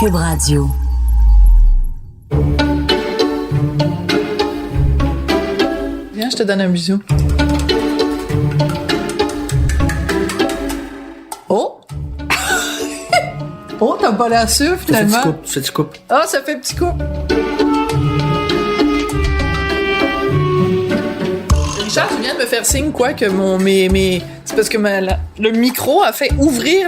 Cube Radio. Viens, je te donne un bisou. Oh! Oh, t'as pas l'air sûr, finalement. Tu fais du couple. Ah, ça fait petit coup. Richard, tu viens de me faire signe, quoi, que c'est parce que le micro a fait ouvrir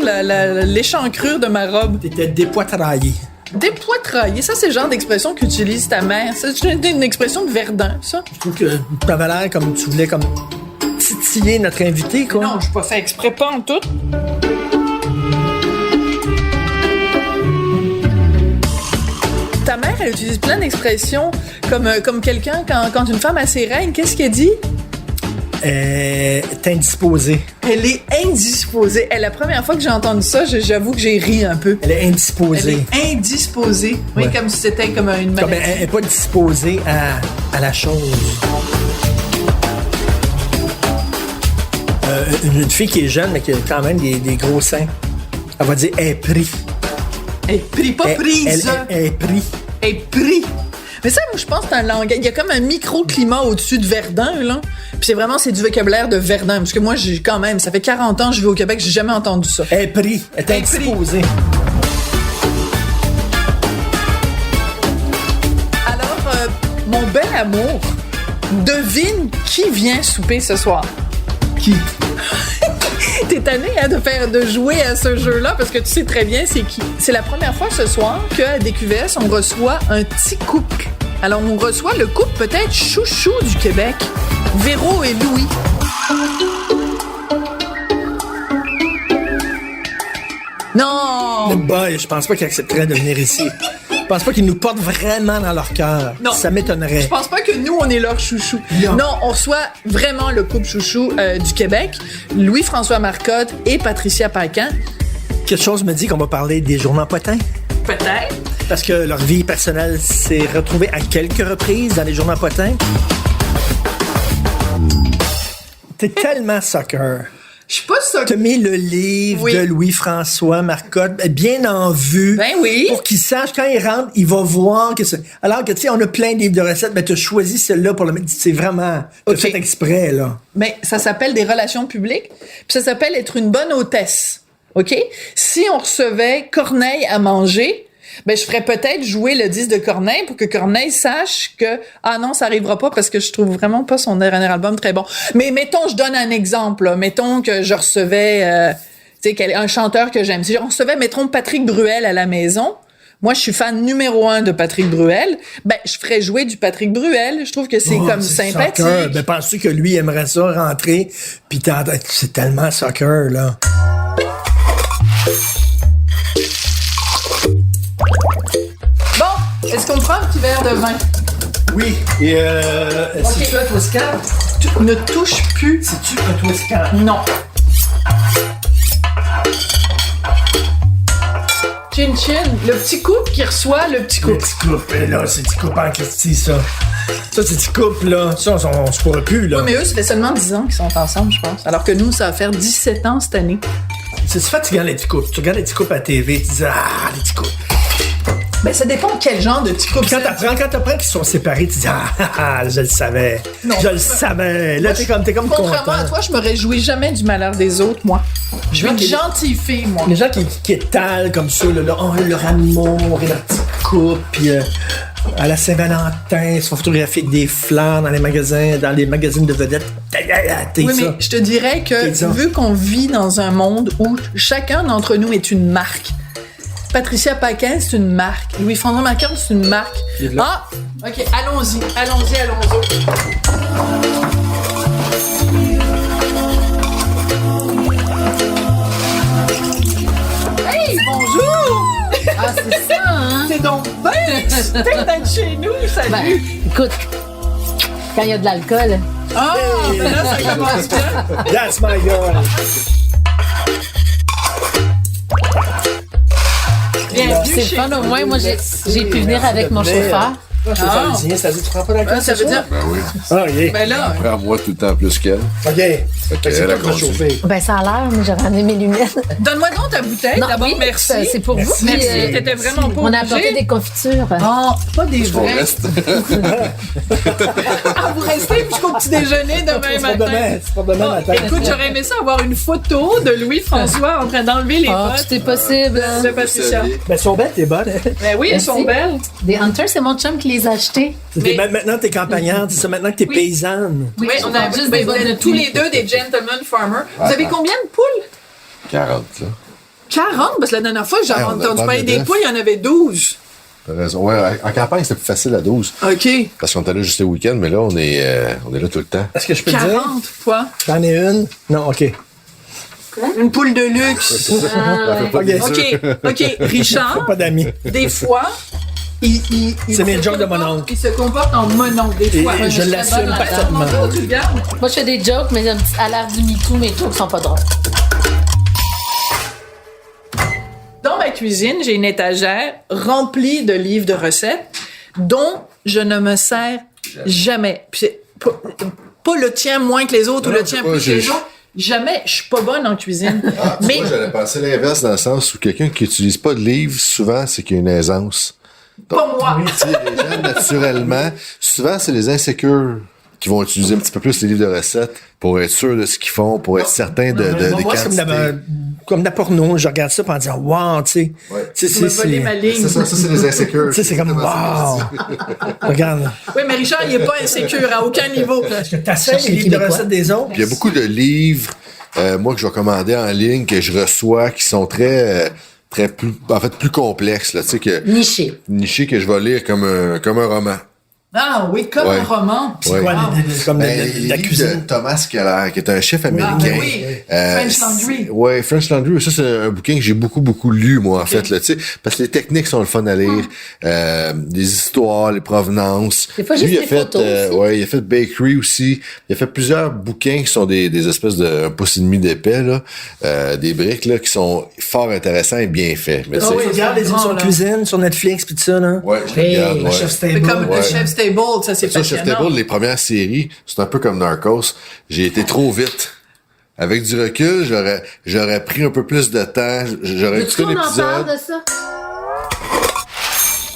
l'échancrure de ma robe. T'étais dépoitraillé. Dépoitraillé, ça, c'est le genre d'expression qu'utilise ta mère. C'est une expression de Verdun, ça. Je trouve que t'avais l'air comme tu voulais comme titiller notre invité, quoi. Non, je pas fait exprès, pas en tout. Ta mère, elle utilise plein d'expressions comme quelqu'un, quand une femme a ses règles, qu'est-ce qu'elle dit? T'es indisposée. Elle est indisposée. La première fois que j'ai entendu ça, j'avoue que j'ai ri un peu. Elle est indisposée. Elle est indisposée. Oui, Ouais. comme si c'était comme une maladie. Comme elle n'est pas disposée à la chose. Une fille qui est jeune, mais qui a quand même des gros seins, elle va dire « elle est pris ». Elle est pris, pas prise. Elle est pris. Elle est pris. Mais ça, moi, je pense que c'est un langage. Il y a comme un microclimat au-dessus de Verdun, là. Puis c'est du vocabulaire de Verdun. Parce que moi, quand même, ça fait 40 ans que je vis au Québec, j'ai jamais entendu ça. Elle est pris. Elle est indisposée. Alors, mon bel amour, devine qui vient souper ce soir. Qui? T'es tanné de jouer à ce jeu-là parce que tu sais très bien c'est qui. C'est la première fois ce soir qu'à DQVS, on reçoit un petit couple. Alors, on reçoit le couple peut-être chouchou du Québec, Véro et Louis. Non! Boy, je pense pas qu'ils accepteraient de venir ici. Je pense pas qu'ils nous portent vraiment dans leur cœur. Non. Ça m'étonnerait. Je pense pas que nous, on est leur chouchou. Non, on reçoit vraiment le couple chouchou du Québec, Louis-François Marcotte et Patricia Paquin. Quelque chose me dit qu'on va parler des journaux potins. Peut-être. Parce que leur vie personnelle s'est retrouvée à quelques reprises dans les journaux potins. T'es tellement soccer. Je suis pas ça. T'as mis le livre de Louis-François Marcotte bien en vue. Ben oui. Pour qu'il sache, quand il rentre, il va voir que c'est... Alors que, tu sais, on a plein de livres de recettes, mais t'as choisi celle-là pour le mettre. C'est vraiment... T'as fait exprès, là. Mais ça s'appelle des relations publiques, puis ça s'appelle être une bonne hôtesse. OK? Si on recevait Corneille à manger, ben je ferais peut-être jouer le disque de Corneille pour que Corneille sache que ah non, ça arrivera pas parce que je trouve vraiment pas son dernier album très bon. Mais mettons, je donne un exemple, là. Mettons que je recevais tu sais un chanteur que j'aime. Si je recevais mettons Patrick Bruel à la maison, moi je suis fan numéro 1 de Patrick Bruel, ben je ferais jouer du Patrick Bruel, je trouve que c'est comme c'est sympathique. Soccer. Ben penses-tu que lui aimerait ça rentrer puis c'est tellement soccer là. Bon, est-ce qu'on prend un petit verre de vin? Oui. Et c'est-tu un Toscan? Ne touche plus. C'est-tu un Toscan? Non. Chin Chin, le petit couple qui reçoit le petit Le couple. petit couple, là, c'est petit couple en Christie, ça. Ça, c'est petit couple, là. Ça, on se pourrait plus, là. Oui, mais eux, ça fait seulement 10 ans qu'ils sont ensemble, je pense. Alors que nous, ça va faire 17 ans cette année. C'est fatigant, les petits couples. Tu regardes les petits couples à la TV, tu dis, ah, les petits couples. Ben, ça dépend de quel genre de petit couple. Quand t'apprends qu'ils sont séparés, tu dis, ah, je le savais. Non. Je le savais. Là, t'es comme Contrairement content. à toi, je me réjouis jamais du malheur des autres, moi. Je suis une gentille fille, moi. Les gens qui étalent comme ça, là, oh, leur amour et leur petit couple, puis à la Saint-Valentin, ils se font photographier avec des fleurs dans les magazines de vedettes. Oui, mais je te dirais que vu qu'on vit dans un monde où chacun d'entre nous est une marque, Patricia Paquin, c'est une marque. Louis-François Marcotte, c'est une marque. Ah! OK, allons-y. Hey, bonjour! Ah, c'est ça, hein? C'est donc bien excité d'être chez nous, salut! Ben, écoute, quand il y a de l'alcool... Ah, ben là, ça commence bien. That's my girl. Bienvenue C'est chez fun, au nous. moins, moi, j'ai pu venir avec mon chauffeur. Je suis pharmacien, ça veut dire que tu prends pas d'alcool, Ça veut dire... Ben oui. Ah, OK. Ben là... Prends moi tout le temps plus qu'elle. OK. Fait que c'est elle a toi qui vas conduit. chauffer. Ben, ça a l'air, mais j'aurais amené mes lunettes. Donne-moi donc ta bouteille. Non, D'abord, oui, merci. c'est pour vous. Merci, Puis, t'étais vraiment pas On a obligée. apporté des confitures. Oh, pas des On vrais. reste. Ah, vous restez jusqu'au petit déjeuner demain C'est pas matin. demain, c'est pas demain Oh, matin. écoute, j'aurais aimé ça avoir une photo de Louis-François en train d'enlever les Oh, bottes tout est possible. de Patricia. Ben, elles sont belles, tes bottes. Ben oui, elles Merci. sont belles. Des Hunters, c'est mon chum qui les a achetés. Mais- Maintenant, t'es campagnarde, c'est ça. Maintenant que t'es paysanne. Oui, on je a porte juste ben, des vous bottes de êtes tous pluie. les deux des gentlemen farmers. Vous avez combien de poules? 40, là. 40, parce que la dernière fois que j'avais Ouais, on a entendu pas parler de des neuf. poules, il y en avait 12. T'as raison. Ouais, en campagne, c'était plus facile à 12. OK. Parce qu'on était là juste le week-end, mais là, on est là tout le temps. Est-ce que je peux te dire? 40, quoi? J'en ai une. Non, OK. Une poule de luxe. Ah, ouais. OK. OK. Richard, Pas d'amis. des fois, il C'est mes jokes de mon oncle. Il se comporte en mononcle, des Et fois. je suis l'assume très bonne parfaitement. Comment tu le gardes? Moi, je fais des jokes, mais à l'art du MeToo, mes jokes sont pas drôles. Dans ma cuisine, j'ai une étagère remplie de livres de recettes dont je ne me sers jamais. Puis c'est pas le tien moins que les autres ou Non, le tien c'est pas, plus que j'ai- les autres. Jamais. Je suis pas bonne en cuisine. Mais Moi, j'allais penser l'inverse dans le sens où quelqu'un qui utilise pas de livre, souvent, c'est qu'il y a une aisance. pas moi. Tu sais, les gens, naturellement, souvent, c'est les insécures qui vont utiliser un petit peu plus les livres de recettes pour être sûr de ce qu'ils font, pour être certain des Moi, c'est quantités. comme de la porno. Je regarde ça en disant, wow, tu sais. Ouais. Tu sais, Tu m'as volé ma ligne. C'est ça, c'est les insécures. Tu sais, c'est comme, wow. Regarde. Oui, mais Richard, il est pas insécure à aucun niveau. T'essayes les livres de recettes des autres? Puis il y a beaucoup de livres, moi, que je vais commander en ligne, que je reçois, qui sont très plus complexes, là, tu sais, Niché. nichés, que je vais lire comme un roman. Ah oui, comme Ouais. un roman. C'est quoi, comme Ben, la les livres cuisine? de Thomas Keller, qui est un chef américain. ben oui. French Laundry. Ouais, French Laundry. Ça, c'est un bouquin que j'ai beaucoup lu, moi, en fait, là, tu sais, parce que les techniques sont le fun à lire, les histoires, les provenances. Des fois, juste Lui, il a les fait, photos aussi. ouais, il a fait Bakery aussi. Il a fait plusieurs bouquins qui sont des espèces de un pouce et demi d'épais, là, des briques, là, qui sont fort intéressants et bien faits. Mais Ah c'est- oui. Tu regardes les grand, émissions de là. cuisine sur Netflix pis tout ça, là? Ouais, je les regarde, Le ouais. Chef C'est Stable. comme Ouais. le Chef Stable, ça c'est Ça, Chef passionnant. Table, les premières séries, c'est un peu comme Narcos. J'ai été trop vite. Avec du recul, j'aurais pris un peu plus de temps. J'aurais Veux-tu écouté qu'on en parle l'épisode. de ça?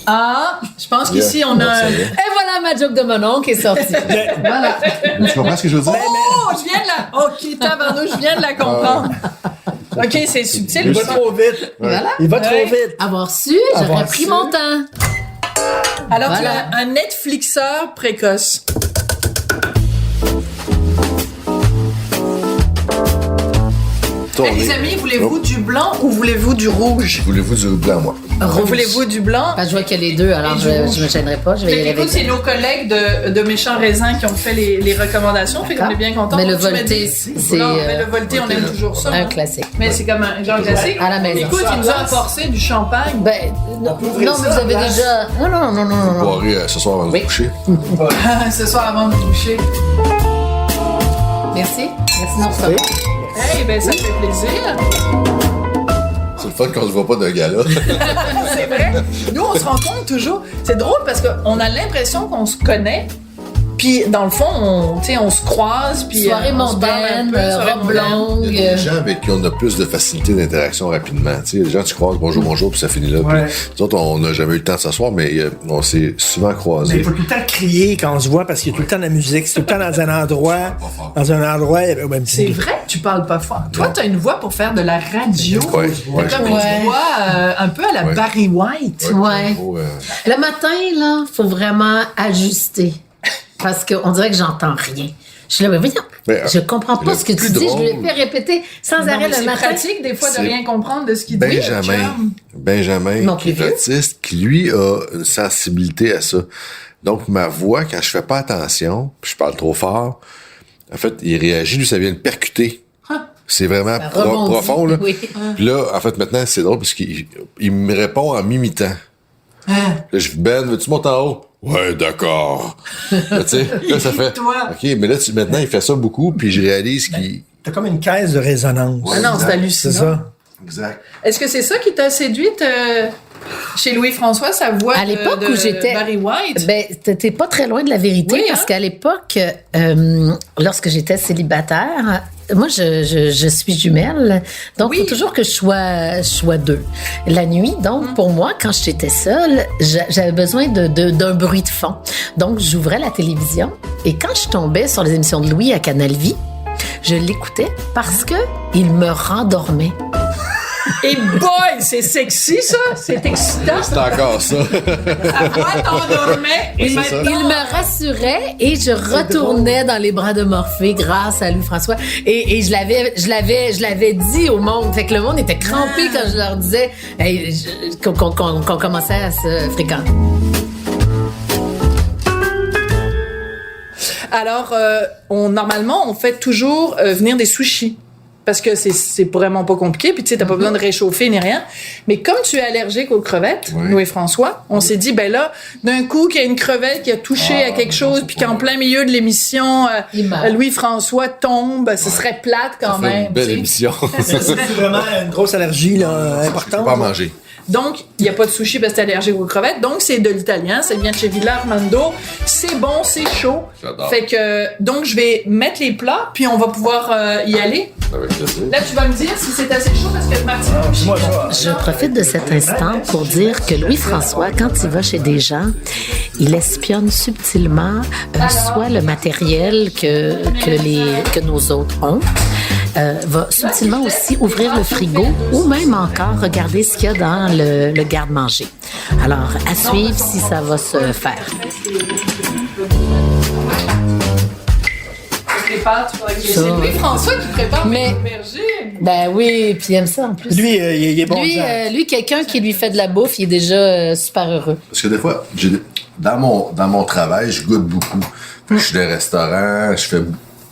Ah, je pense qu'ici Yeah. on a Non, ça un... y est. Et voilà, ma joke de mon oncle qui est sortie. Voilà. Tu comprends ce que je veux dire? Oh, je viens de la... OK, tabarnouche, je viens de la comprendre. OK, c'est subtil. Il va ça. trop vite. Voilà. Il va trop Ouais. vite. Avoir su, j'aurais Avoir pris su. mon temps. Alors, tu Voilà. as un Netflixeur précoce. Tournez. Les amis, voulez-vous Oh. du blanc ou voulez-vous du rouge? Voulez-vous du blanc, moi? Voulez-vous du blanc? Ben, je vois qu'il y a les deux, alors Et je du rouge. me gênerai pas. Je vais y aller Écoute, avec c'est nos collègues de Méchants Raisins qui ont fait les recommandations, fait qu'on est bien contents. Mais le Tu m'as volté, dit- c'est, Non, mais le volté, on aime toujours ça. un hein. classique. Mais c'est comme un genre classique. À la maison. Écoute, il nous a apporté du champagne. Ben, non, mais vous avez déjà... Non. Boirez ce soir avant de Oui. vous coucher. Ce soir avant de vous coucher. Merci. Merci, non, c'est pas bon. Hey, ben ça fait plaisir. C'est le fun qu'on se voit pas d'un gala. C'est vrai. Nous, on se rencontre toujours. C'est drôle parce qu'on a l'impression qu'on se connaît. Puis, dans le fond, on se croise. Puis, Soirée on se parle un mondaine, peu, soirée robe mondaine. longue. Il y a des gens avec qui on a plus de facilité d'interaction rapidement. Tu sais, les gens, tu croises bonjour, puis ça finit là. Ouais. Puis, nous autres, on n'a jamais eu le temps de s'asseoir, mais on s'est souvent Mais croisés. il faut tout le temps crier quand on se voit parce qu'il y a tout le temps de la musique. C'est tout le temps dans un endroit. Dans un endroit. Ouais, C'est vrai que tu parles pas fort. Toi, t'as une voix pour faire de la radio. Ouais, ouais. T'as comme Ouais. une voix un peu à la Ouais. Barry White. Ouais. Oh, Le matin, là, faut vraiment ajuster. Parce qu'on dirait que j'entends rien. Je suis là, mais voyons, Mais, je comprends pas le ce que tu plus dis. Je drôle- lui ai fait répéter sans Non, arrêt mais le c'est matin. pratique, des fois, de C'est rien comprendre de ce qu'il dit. Benjamin, Mon qui plus est vieux. autiste, qui lui a une sensibilité à ça. Donc, ma voix, quand je fais pas attention, puis je parle trop fort, en fait, il réagit, lui, ça vient de percuter. C'est vraiment Ça rebondit, profond, là. oui. Puis là, en fait, maintenant, c'est drôle parce qu'il me répond en m'imitant. Hein? Là, je dis, Ben, veux-tu monter en haut? Ouais, d'accord. Là, tu sais, là, ça fait. Toi. OK, mais là, maintenant, il fait ça beaucoup, puis je réalise qu'il. T'as comme une caisse de résonance. Ah non, c'est hallucinant. C'est ça. Exact. Est-ce que c'est ça qui t'a séduite chez Louis-François, sa voix À l'époque de où j'étais. Barry White? Ben, t'es pas très loin de la vérité Oui, parce hein? qu'à l'époque, lorsque j'étais célibataire, moi, je suis jumelle, donc il Oui. faut toujours que je sois deux. La nuit, donc, pour moi, quand j'étais seule, j'avais besoin d'un bruit de fond. Donc, j'ouvrais la télévision et quand je tombais sur les émissions de Louis à Canal Vie, je l'écoutais parce que il me rendormait. Et boy, c'est sexy, ça! C'est excitant! C'est encore ça. À quoi t'endormais? Et Il me rassurait et je retournais dans les bras de Morphée grâce à Louis-François. Et je l'avais dit au monde. Fait que le monde était crampé quand je leur disais qu'on commençait à se fréquenter. Alors, normalement, on fait toujours venir des sushis. Parce que c'est vraiment pas compliqué. Puis, tu sais, t'as pas besoin de réchauffer ni rien. Mais comme tu es allergique aux crevettes, Oui. Louis-François, on s'est dit, ben là, d'un coup, qu'il y a une crevette qui a touché à quelque chose, puis qu'en plein milieu de l'émission, Il meurt. Louis-François tombe, ce serait plate quand C'est une même. belle tu sais. émission. C'est vraiment une grosse allergie là, Je importante. peux pas en manger. Donc, il n'y a pas de sushi parce que t'es allergique aux crevettes. Donc, c'est de l'italien. Ça vient de chez Villa Armando. C'est bon, c'est chaud. J'adore. Fait que, donc, je vais mettre les plats, puis on va pouvoir y aller. Avec plaisir. Là, tu vas me dire si c'est assez chaud parce que Martine... Moi, ça. Je profite de cet instant pour dire que Louis-François, quand il va chez des gens, il espionne subtilement soit le matériel que nos autres ont, va subtilement aussi ouvrir le frigo ou même encore regarder ce qu'il y a dans le garde-manger. Alors, à suivre si ça va se faire. C'est Louis-François qui prépare Mais- mes aubergines. Ben oui, puis il aime ça en plus. Lui, il est bon. Jack. Lui, quelqu'un qui lui fait de la bouffe, il est déjà super heureux. Parce que des fois, dans mon travail, je goûte beaucoup. Fait que je suis dans les restaurants, je fais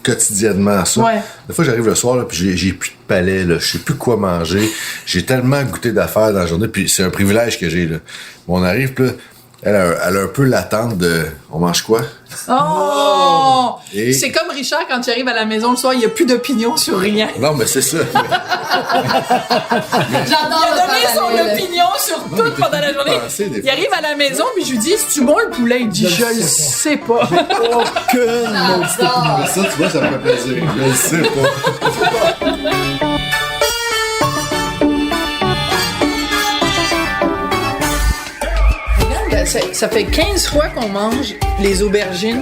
quotidiennement ça. Ouais. Des fois, j'arrive le soir, là, puis j'ai plus de palais, là, je sais plus quoi manger. J'ai tellement goûté d'affaires dans la journée, puis c'est un privilège que j'ai, là. On arrive, puis là, elle a un peu l'attente de « on mange quoi? Oh! Et- C'est comme Richard, quand tu arrives à la maison le soir, il n'y a plus d'opinion sur rien. » Non, mais c'est ça. Il a donné son opinion sur tout pendant la journée. penser, des Il fois. arrive à la maison, puis je lui dis, c'est-tu bon le poulet? Il dit, je le sais pas. Aucune maudite opinion. Ça, tu vois, ça me fait plaisir. Je le sais pas. Ça fait 15 fois qu'on mange les aubergines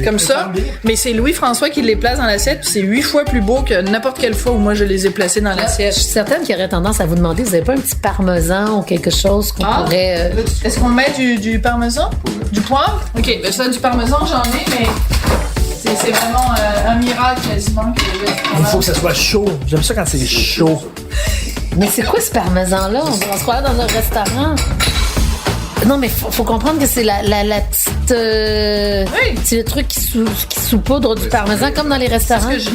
comme ça, mais c'est Louis-François qui les place dans l'assiette, puis c'est 8 fois plus beau que n'importe quelle fois où moi je les ai placés dans Je l'assiette. suis certaine qu'il y aurait tendance à vous demander, vous n'avez pas un petit parmesan ou quelque chose qu'on pourrait... Est-ce qu'on met du parmesan? Du poivre? OK, ben ça, du parmesan, j'en ai, mais c'est vraiment un miracle quasiment. Il faut que ça soit chaud. J'aime ça quand c'est chaud. Mais c'est quoi ce parmesan-là? On va se croire dans un restaurant. Non, mais faut comprendre que c'est la petite... Oui. C'est le truc qui saupoudre du parmesan, comme dans les restaurants. Parce que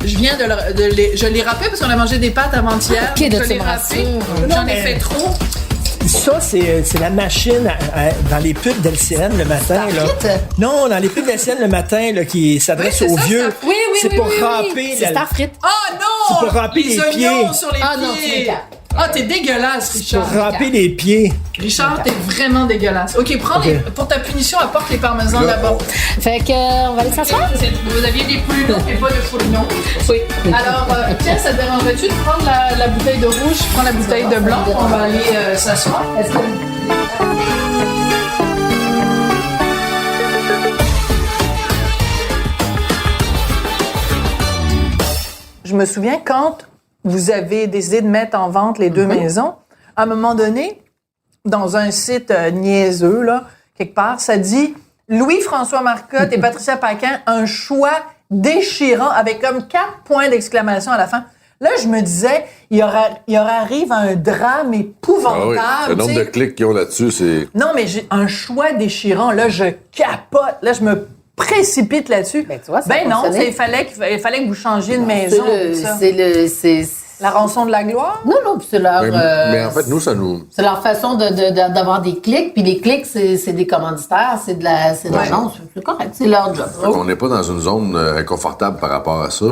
je l'ai râpé parce qu'on a mangé des pâtes avant-hier. Ok, donc là, je tu l'ai me râpé. rassures. J'en ai mais- fait trop. Ça, c'est la machine dans les pubs d'LCN le matin. Là. Starfrit? Non, dans les pubs d'LCN le matin là, qui s'adresse Oui, c'est aux ça, vieux. Starfrit. C'est pour râper C'est la- Starfrit. Ah non! C'est pour râper les oignons pieds. sur les Ah non, tu pieds. m'égares. Ah, t'es dégueulasse, Richard. pour râper les pieds. Richard, t'es vraiment dégueulasse. OK, prends Ok. pour ta punition, apporte les parmesans Là, d'abord. Fait que, on va aller s'asseoir? Vous aviez des poulinons, mais pas de poulinons. Oui. Alors, Pierre, ça te dérangerait-tu de prendre la bouteille de rouge? Je prends la bouteille de blanc. On va aller s'asseoir. Je me souviens quand vous avez décidé de mettre en vente les deux maisons, à un moment donné, dans un site niaiseux, là, quelque part, ça dit Louis-François Marcotte et Patricia Paquin, un choix déchirant avec comme 4 points d'exclamation à la fin. Là, je me disais, il y arrive un drame épouvantable. Ah oui. Le nombre tu de sais. clics qu'ils ont là-dessus, c'est... Non, mais j'ai un choix déchirant. Là, je capote. Là, je me précipite là-dessus. Ben, tu vois, ça ben non, fonctionnait. il fallait que vous changiez de maison. tout ça. C'est La rançon de la gloire? Non, non, puis c'est leur... Mais en fait, nous, ça nous... c'est leur façon d'avoir des clics, puis les clics, c'est des commanditaires, c'est de l'argent, c'est correct, c'est leur job. On n'est pas dans une zone inconfortable par rapport à ça.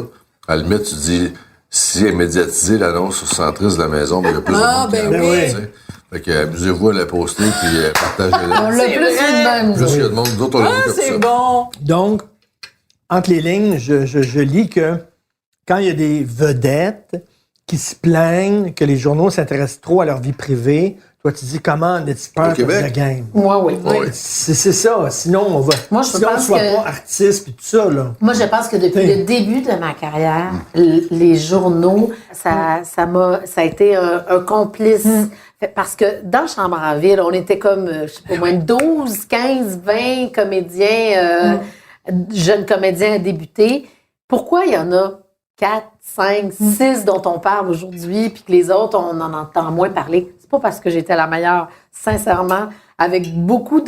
À la limite, tu dis, si elle médiatisait l'annonce sur Centris de la maison, mais il y a plus de monde qui ben la oui. voit, tu sais. Fait que amusez-vous à la poster puis partagez-la. On l'a plus vu de même. Plus qu'il y a de monde, d'autres on l'a vu comme c'est ça. bon. Donc, entre les lignes, je lis que quand il y a des vedettes qui se plaignent que les journaux s'intéressent trop à leur vie privée, toi, tu dis comment n'est-ce Au peur de Québec? la game? Moi, oui. Oui. C'est ça. Sinon, on va. Moi, je sinon, on pense soit que- pas artiste puis tout ça, là. Moi, je pense que depuis le début de ma carrière, les journaux, ça a été un complice. Fait- Parce que dans Chambre en ville, on était comme, je sais pas, au moins 12, 15, 20 comédiens, jeunes comédiens à débuter. Pourquoi il y en a 4, 5, 6 dont on parle aujourd'hui, puis que les autres, on en entend moins parler? C'est pas parce que j'étais la meilleure, sincèrement, avec beaucoup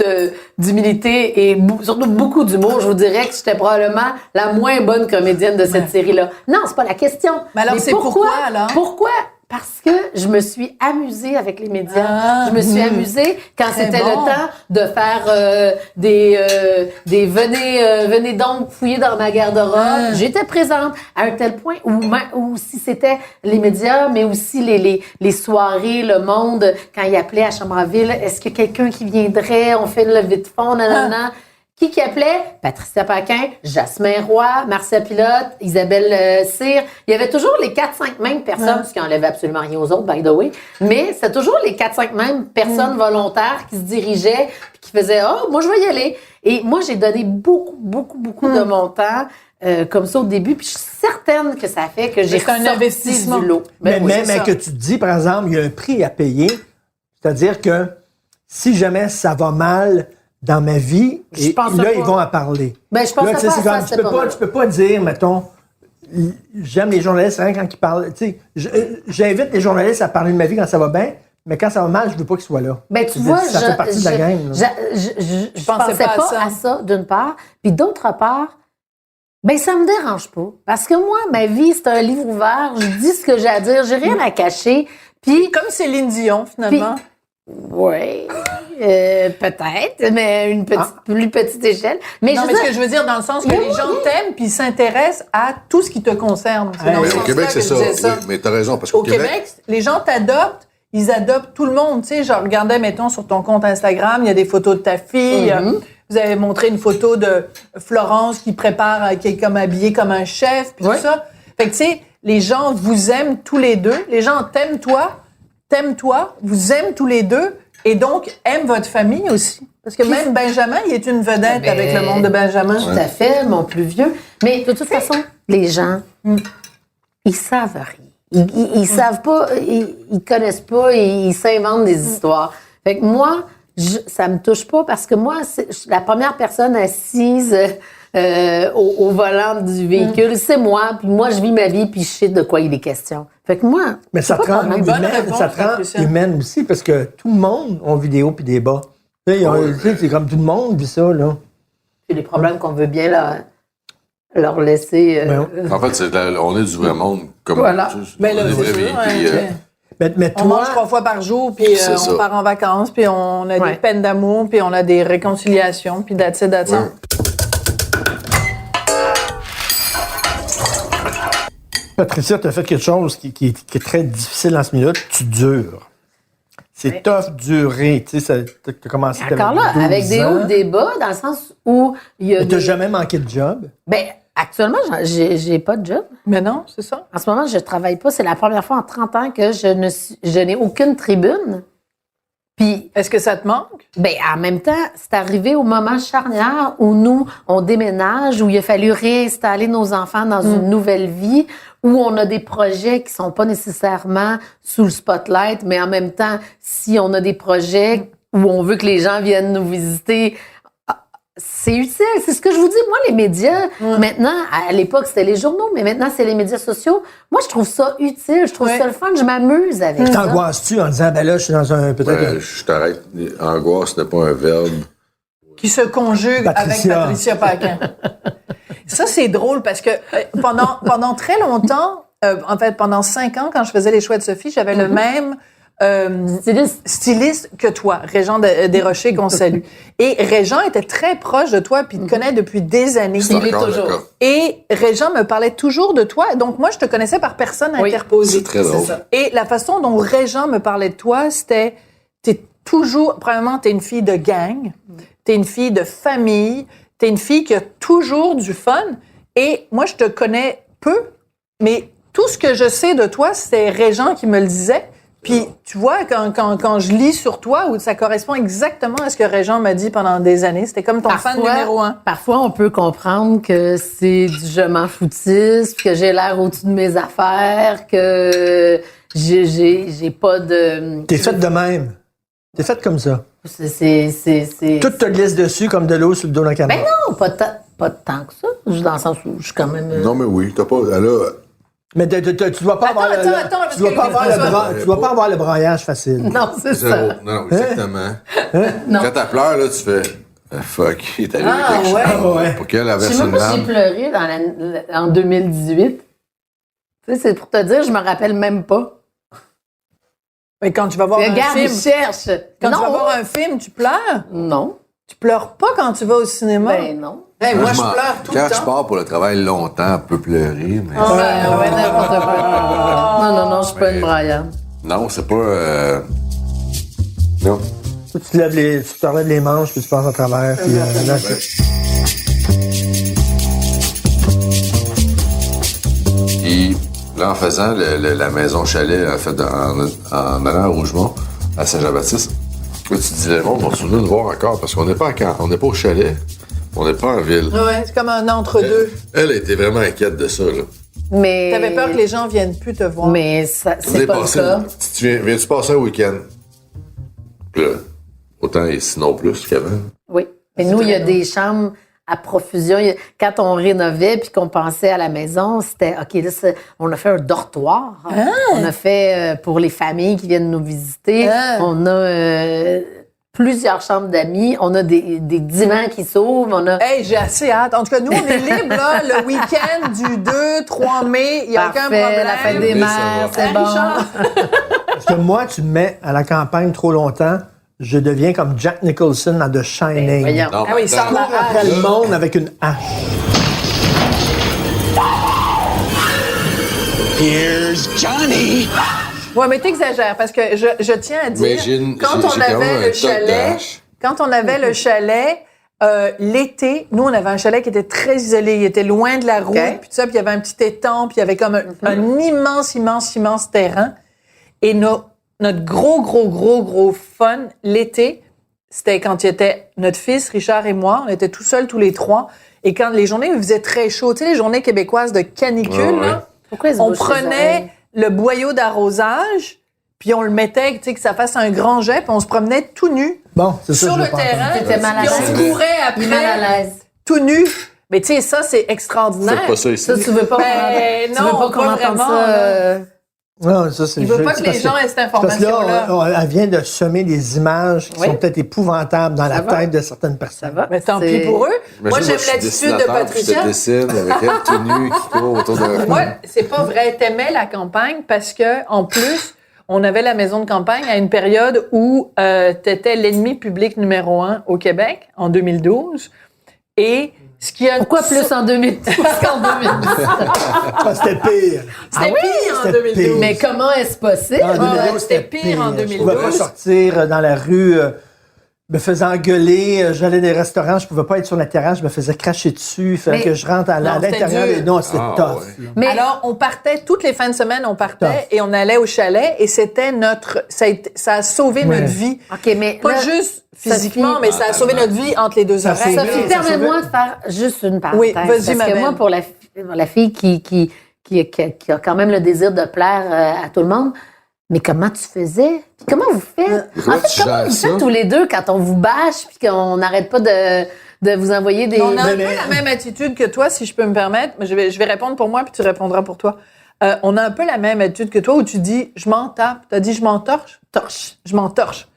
d'humilité et surtout beaucoup d'humour, je vous dirais que j'étais probablement la moins bonne comédienne de cette série-là. Non, c'est pas la question. Mais alors, c'est pourquoi, alors? Pourquoi? Parce que je me suis amusée avec les médias. Ah, je me suis amusée quand Très c'était bon. le temps de faire des venez donc fouiller dans ma garde-robe. J'étais présente à un tel point où si c'était les médias, mais aussi les soirées, le monde, quand ils appelaient à Chambre-en-Ville, est-ce que quelqu'un qui viendrait, on fait une levée de fonds, nanana. Qui appelait? Patricia Paquin, Jasmin Roy, Marcia Pilote, Isabelle Cyr. Il y avait toujours les 4-5 mêmes personnes, ce qui enlevait absolument rien aux autres, by the way. Mais c'est toujours les 4-5 mêmes personnes volontaires qui se dirigeaient puis qui faisaient « Oh, moi, je vais y aller ». Et moi, j'ai donné beaucoup de mon temps comme ça au début. Puis je suis certaine que ça fait que j'ai C'est un ressorti investissement. du lot. Ben oui, mais c'est ça. que tu te dis, par exemple, il y a un prix à payer. C'est-à-dire que si jamais ça va mal dans ma vie, Je et pense là, pas. ils vont en parler. Ben, je pense Là, pas tu sais, à c'est ça, comme, à ce moment-là. tu peux pas dire, mettons, j'aime les journalistes hein, quand ils parlent. Tu sais, j'invite les journalistes à parler de ma vie quand ça va bien, mais quand ça va mal, je veux pas qu'ils soient là. Ben, tu Je veux vois, dire, ça fait partie de la game. là. je pensais pas à ça, d'une part. Puis d'autre part, ben, ça me dérange pas. Parce que moi, ma vie, c'est un livre ouvert. Je dis ce que j'ai à dire. J'ai rien à cacher. Puis, Comme Céline Dion, finalement. ouais, peut-être, mais à une plus petite échelle. Mais Non, je mais veux ce dire, que je veux dire, dans le sens que Mais les gens t'aiment puis ils s'intéressent à tout ce qui te concerne. C'est dans Ouais. ce Mais au sens-là Québec, que c'est je ça. disais Oui, mais t'as raison, parce qu'au Au Québec, les gens t'adoptent, ils adoptent tout le monde. Tu sais, je regardais, mettons, sur ton compte Instagram, il y a des photos de ta fille. Vous avez montré une photo de Florence qui prépare, qui est comme habillée comme un chef, puis tout ça. Fait que, tu sais, les gens vous aiment tous les deux. Les gens t'aiment toi, vous aiment tous les deux, et donc aiment votre famille aussi. Parce que même Benjamin, il est une vedette Ben, avec le monde de Benjamin. tout à fait, mon plus vieux. Mais de toute façon, les gens, ils savent rien. Ils savent pas, ils connaissent pas, ils s'inventent des histoires. Fait que moi, ça me touche pas parce que moi, je suis la première personne assise au volant du véhicule, c'est moi. Puis moi, je vis ma vie, puis je sais de quoi il est question. Fait que moi, Mais ça te rend bonne humaine, réponse, ça te rend Patricia. humaine aussi, parce que tout le monde a vidéo puis des bas. Tu sais, tu sais, c'est comme tout le monde vit ça, là. c'est les problèmes qu'on veut bien leur laisser. Ben, En fait, on est du vrai monde. Comme, Voilà. tu sais, Ben là, on est c'est vraie sûr, vie, puis, Mais On toi, mange 3 fois par jour, puis C'est ça. on part en vacances, puis on a Ouais. des peines d'amour, puis on a des réconciliations, puis that's it. ouais. Patricia, tu as fait quelque chose qui est très difficile dans ce milieu-là. Tu dures. C'est tough durer. Tu sais, tu as commencé Encore là, t'avais 12 avec des ans. hauts, des bas, dans le sens où il y a Mais t'as des... jamais manqué de job. Ben, actuellement, j'ai pas de job. Mais non, c'est ça. En ce moment, je travaille pas. C'est la première fois en 30 ans que je n'ai aucune tribune. Puis, Est-ce que ça te manque? ben, en même temps, c'est arrivé au moment charnière où nous, on déménage, où il a fallu réinstaller nos enfants dans une nouvelle vie, où on a des projets qui sont pas nécessairement sous le spotlight, mais en même temps, si on a des projets où on veut que les gens viennent nous visiter, c'est utile. C'est ce que je vous dis. Moi, les médias, maintenant, à l'époque, c'était les journaux, mais maintenant, c'est les médias sociaux. Moi, je trouve ça utile. Je trouve ça le fun. Je m'amuse avec ça. T'angoisses-tu en disant, ben là, je suis dans un peut-être. Je t'arrête. Angoisse n'est pas un verbe. Qui se conjugue Patricia. avec Patricia Paquin. Ça, c'est drôle parce que pendant très longtemps, en fait, pendant 5 ans, quand je faisais les choix de Sophie, j'avais le même styliste que toi, Régent Desrochers, qu'on salue. Et Régent était très proche de toi, puis il te connaît depuis des années. Je suis Il est encore toujours. d'accord. Et Régent me parlait toujours de toi. Donc, moi, je te connaissais par personne Oui. interposée. C'est très drôle. ça. Et la façon dont Régent me parlait de toi, c'était, t'es toujours, premièrement, t'es une fille de gang, t'es une fille de famille, t'es une fille qui a toujours du fun. Et moi, je te connais peu, mais tout ce que je sais de toi, c'est Régent qui me le disait. Puis, tu vois, quand je lis sur toi, où ça correspond exactement à ce que Régent m'a dit pendant des années, c'était comme ton fan numéro 1. Parfois, on peut comprendre que c'est du je m'en foutisme, que j'ai l'air au-dessus de mes affaires, que j'ai pas de... T'es faite de même. T'es faite comme ça. C'est... Tout te glisse dessus comme de l'eau sur le dos d'un canard. Ben non, pas tant que ça. Dans le sens où je suis quand même... Non, mais oui, t'as pas. Elle a. Mais tu dois pas avoir parce tu dois que- pas avoir tu dois pas avoir le braillage facile. Non, c'est Zéro. ça. Non, exactement. Non. Quand t'as pleure, là, tu fais. Fuck, il est arrivé Ah, quelque ouais. chose. Ouais. Pour qu'elle Je avait sais même une pas si j'ai larme. pleuré en 2018. Tu sais, c'est pour te dire, je me rappelle même pas. Mais quand tu vas voir un Regarde, film, il cherche. quand non. tu vas voir un film, tu pleures. Non. Tu pleures pas quand tu vas au cinéma. Ben non. Hey, moi, je m'en- pleure tout Quand le je temps. pars pour le travail longtemps, on peut pleurer, mais. Ouais, n'importe quoi. Non, je suis pas une braillarde. Non, c'est pas. Non. Tu te relèves les manches puis tu passes à travers. Puis, là, Puis là, en faisant la maison chalet, en fait, en allant à Rougemont, à Saint-Jean-Baptiste, là, tu te dis, le monde va se souvenir de voir encore, parce qu'on n'est pas on n'est pas au chalet, on n'est pas en ville. Ouais, c'est comme un entre-deux. Elle était vraiment inquiète de ça, là. Mais. T'avais peur que les gens viennent plus te voir. Mais ça, c'est pas le cas. Viens-tu passer un week-end? Puis là, autant et sinon plus qu'avant. Oui. Mais nous, il y a des chambres à profusion. Quand on rénovait puis qu'on pensait à la maison, c'était OK, là, on a fait un dortoir. On a fait pour les familles qui viennent nous visiter. On a plusieurs chambres d'amis. On a des divans qui s'ouvrent. On a. Hey, j'ai assez hâte. En tout cas, nous, on est libre, là, le week-end du 2-3 mai. Il n'y a aucun Parfait, problème. la fête des Mais ça mères, va. c'est Hein, bon. Richard? parce que moi, tu me mets à la campagne trop longtemps, je deviens comme Jack Nicholson dans The Shining. Voyons. Non, Ah oui, ça attends. va. Cours après le monde avec une hache. Here's Johnny. Ouais, mais t'exagères, parce que je tiens à dire, Mais j'ai quand j'ai on quand même avait un le toc chalet, d'hache. quand on avait le chalet, l'été, nous, on avait un chalet qui était très isolé. Il était loin de la route, puis tout ça, puis il y avait un petit étang, puis il y avait comme un immense terrain. Et notre gros fun, l'été, c'était quand il était notre fils, Richard et moi. On était tout seuls, tous les trois. Et quand les journées, il faisait très chaud. Tu sais, les journées québécoises de canicule, Ouais, ouais. là, Pourquoi ils se on bouchent les prenait oreilles? le boyau d'arrosage, puis on le mettait, tu sais, que ça fasse un grand jet, puis on se promenait tout nu Bon, c'est ça. sur je le veux pas terrain, entendre. T'étais mal à puis on l'aise. courait Il est mal à après, l'aise. tout nu. Mais tu sais, ça, c'est extraordinaire. Faites pas ça ici. Ça, tu veux pas Ben, tu veux non, pas qu'on pas entende vraiment, ça. là. Non, ça, c'est Il veut pas c'est que les parce gens aient cette parce que information-là. là, elle vient de semer des images qui Oui. sont peut-être épouvantables dans la va. tête de certaines personnes. Ça va? Mais tant C'est- pis pour eux. Moi, Imagine, j'aime je suis l'attitude de dessinateur, puis Je Patricia. te dessine avec elle tout nu qui court autour de Moi, c'est pas vrai. T'aimais la campagne parce que, en plus, on avait la maison de campagne à une période où t'étais l'ennemi public numéro 1 au Québec, en 2012. Et ce qui a... Pourquoi plus en 2010 qu'en 2010? Ah, c'était pire. C'était pire en C'était 2012. pire. Mais comment est-ce possible? En 2012, c'était pire en Je pouvais pas 2012. sortir dans la rue, me faisais engueuler. J'allais des restaurants, je pouvais pas être sur la terrasse, je me faisais cracher dessus. Il fallait Mais- que je rentre à Non, c'était l'intérieur. dur. Non, c'était Ah, tough. ouais. là. Mais Alors, on partait, toutes les fins de semaine, on partait Tough. et on allait au chalet et c'était ça a sauvé Ouais. notre vie. OK, mais Pas là, juste physiquement, Sophie- mais ça a sauvé notre vie entre les deux Ça a oreilles. sauvé- Sophie, ça permets-moi sauve- de faire juste une parenthèse. Oui, vas-y, parce ma que belle. moi, pour la fille qui a quand même le désir de plaire à tout le monde, mais comment tu faisais? Puis comment vous faites? Comment En fait, tu comment gères vous ça? faites tous les deux quand on vous bâche puis qu'on n'arrête pas de vous envoyer des... On a un peu mais- la même attitude que toi, si je peux me permettre. Je vais répondre pour moi, puis tu répondras pour toi. On a un peu la même attitude que toi, où tu dis « je m'en tape ». T'as dit « je m'en torche ». Torche. Je m'en torche.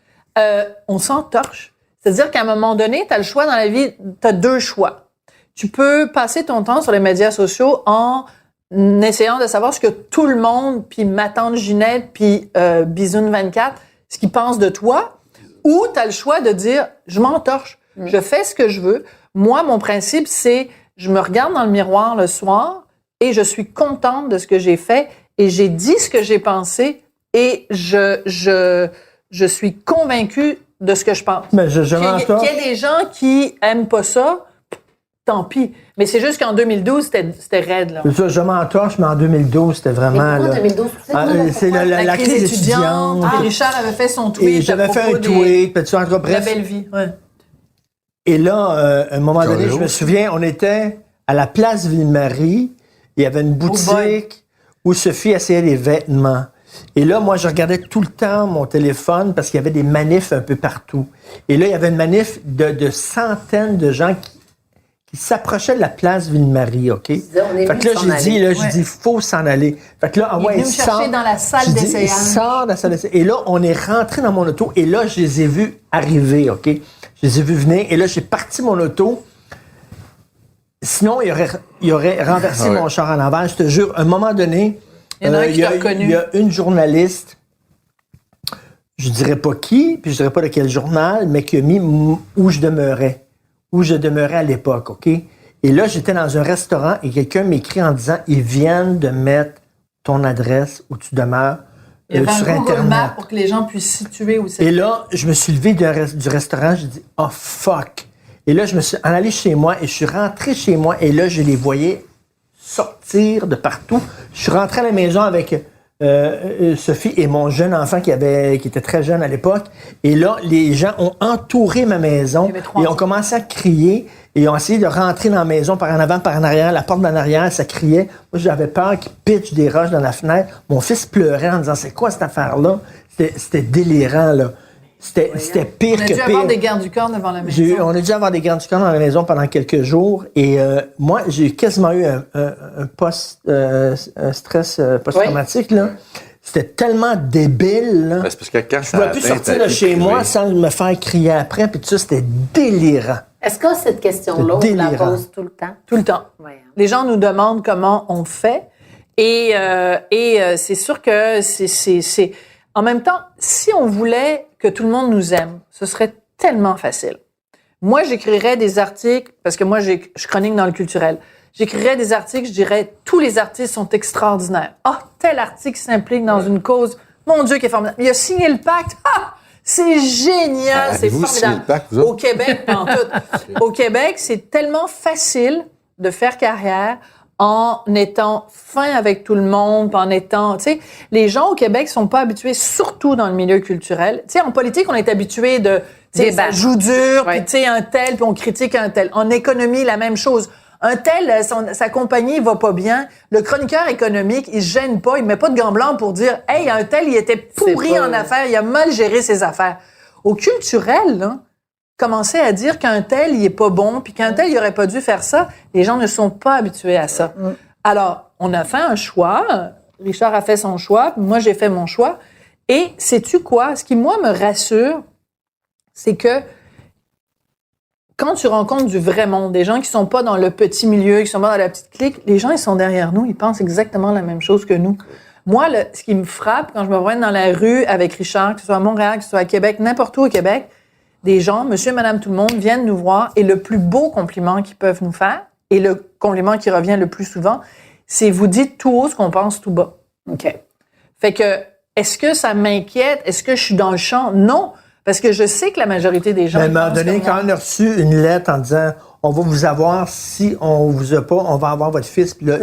On s'en torche. C'est-à-dire qu'à un moment donné, t'as le choix dans la vie, t'as deux choix. Tu peux passer ton temps sur les médias sociaux en essayant de savoir ce que tout le monde, puis ma tante Ginette, puis Bisoun 24, ce qu'ils pensent de toi, ou tu as le choix de dire, je m'entorche, je fais ce que je veux. Moi, mon principe, c'est, je me regarde dans le miroir le soir et je suis contente de ce que j'ai fait et j'ai dit ce que j'ai pensé et je suis convaincue de ce que je pense. Mais je m'entorche. Qu'il y ait des gens qui aiment pas ça, tant pis. Mais c'est juste qu'en 2012, c'était raide, là. C'est ça, je m'entorche, mais en 2012, c'était vraiment... Et pourquoi là, 2012? c'est la crise étudiante. Ah, Richard avait fait son tweet. Et j'avais fait un tweet, puis tu vois, La bref. belle vie, ouais. Et là, à un moment donné, Carlos. je me souviens, on était à la place Ville-Marie. Il y avait une boutique où Sophie essayait des vêtements. Et là, moi, je regardais tout le temps mon téléphone parce qu'il y avait des manifs un peu partout. Et là, il y avait une manif de centaines de gens qui s'approchaient de la place Ville-Marie, OK? Fait que là, j'ai dit, faut s'en aller. Fait que là, Il est venu me chercher dans la salle d'essayage. Sort de la salle d'essayage. Et là, on est rentré dans mon auto et là, je les ai vus arriver, OK? Je les ai vus venir et là, j'ai parti mon auto. Sinon, il aurait renversé mon char à l'envers. Je te jure, à un moment donné, il y en a un qui t'a reconnu. Il y a une journaliste, je dirais pas qui, puis je dirais pas de quel journal, mais qui a mis où je demeurais à l'époque, OK? Et là, j'étais dans un restaurant et quelqu'un m'écrit en disant, ils viennent de mettre ton adresse où tu demeures Il y avait sur un Google Internet. Maps pour que les gens puissent situer où c'est. Et là, je me suis levé du restaurant, j'ai dit, oh fuck. Et là, je me suis en allé chez moi et je suis rentré chez moi et là, je les voyais sortir de partout. Je suis rentré à la maison avec Sophie et mon jeune enfant qui était très jeune à l'époque. Et là, les gens ont entouré ma maison et ont commencé à crier et ont essayé de rentrer dans la maison par en avant, par en arrière. La porte d'en arrière, ça criait. Moi, j'avais peur qu'ils pitchent des roches dans la fenêtre. Mon fils pleurait en disant, c'est quoi cette affaire-là? C'était délirant, là. C'était pire que pire. On a dû avoir des gardes du corps devant la maison. On a dû avoir des gardes du corps dans la maison pendant quelques jours. Et moi, j'ai quasiment eu un stress post-traumatique. Là. C'était tellement débile. Là. C'est parce que quand Je ne pouvais plus sortir de chez moi sans me faire crier après. Puis tout ça, c'était délirant. Est-ce que cette question-là, on la pose tout le temps? Tout le temps. Ouais. Les gens nous demandent comment on fait. Et c'est sûr que c'est... En même temps, si on voulait que tout le monde nous aime, ce serait tellement facile. Moi, j'écrirais des articles, parce que moi, je chronique dans le culturel. J'écrirais des articles, je dirais, tous les artistes sont extraordinaires. Ah, tel article s'implique dans une cause. Mon Dieu, qui est formidable. Il a signé le pacte. Ah, c'est génial, c'est Avez-vous signé formidable. le pacte, vous autres? Au Québec, pas en tout. Au Québec, c'est tellement facile de faire carrière en étant fin avec tout le monde, en étant, tu sais, les gens au Québec sont pas habitués, surtout dans le milieu culturel. Tu sais, en politique, on est habitué de, tu sais, ça joue dur, puis tu sais, un tel, puis on critique un tel. En économie, la même chose. Un tel, sa compagnie va pas bien. Le chroniqueur économique, il se gêne pas, il met pas de gants blancs pour dire, hey, un tel, il était pourri en affaires, il a mal géré ses affaires. Au culturel, là, commencer à dire qu'un tel, il est pas bon, puis qu'un tel, il aurait pas dû faire ça, les gens ne sont pas habitués à ça. Alors, on a fait un choix, Richard a fait son choix, moi j'ai fait mon choix, et sais-tu quoi? Ce qui, moi, me rassure, c'est que quand tu rencontres du vrai monde, des gens qui sont pas dans le petit milieu, qui sont pas dans la petite clique, les gens, ils sont derrière nous, ils pensent exactement la même chose que nous. Moi, ce qui me frappe quand je me promène dans la rue avec Richard, que ce soit à Montréal, que ce soit à Québec, n'importe où au Québec, des gens, monsieur et madame tout le monde, viennent nous voir et le plus beau compliment qu'ils peuvent nous faire, et le compliment qui revient le plus souvent, c'est vous dites tout haut ce qu'on pense tout bas. OK. Fait que, est-ce que ça m'inquiète? Est-ce que je suis dans le champ? Non. Parce que je sais que la majorité des gens... Mais à un moment donné, quand on a reçu une lettre en disant « On va vous avoir, si on vous a pas, on va avoir votre fils. » Puis là,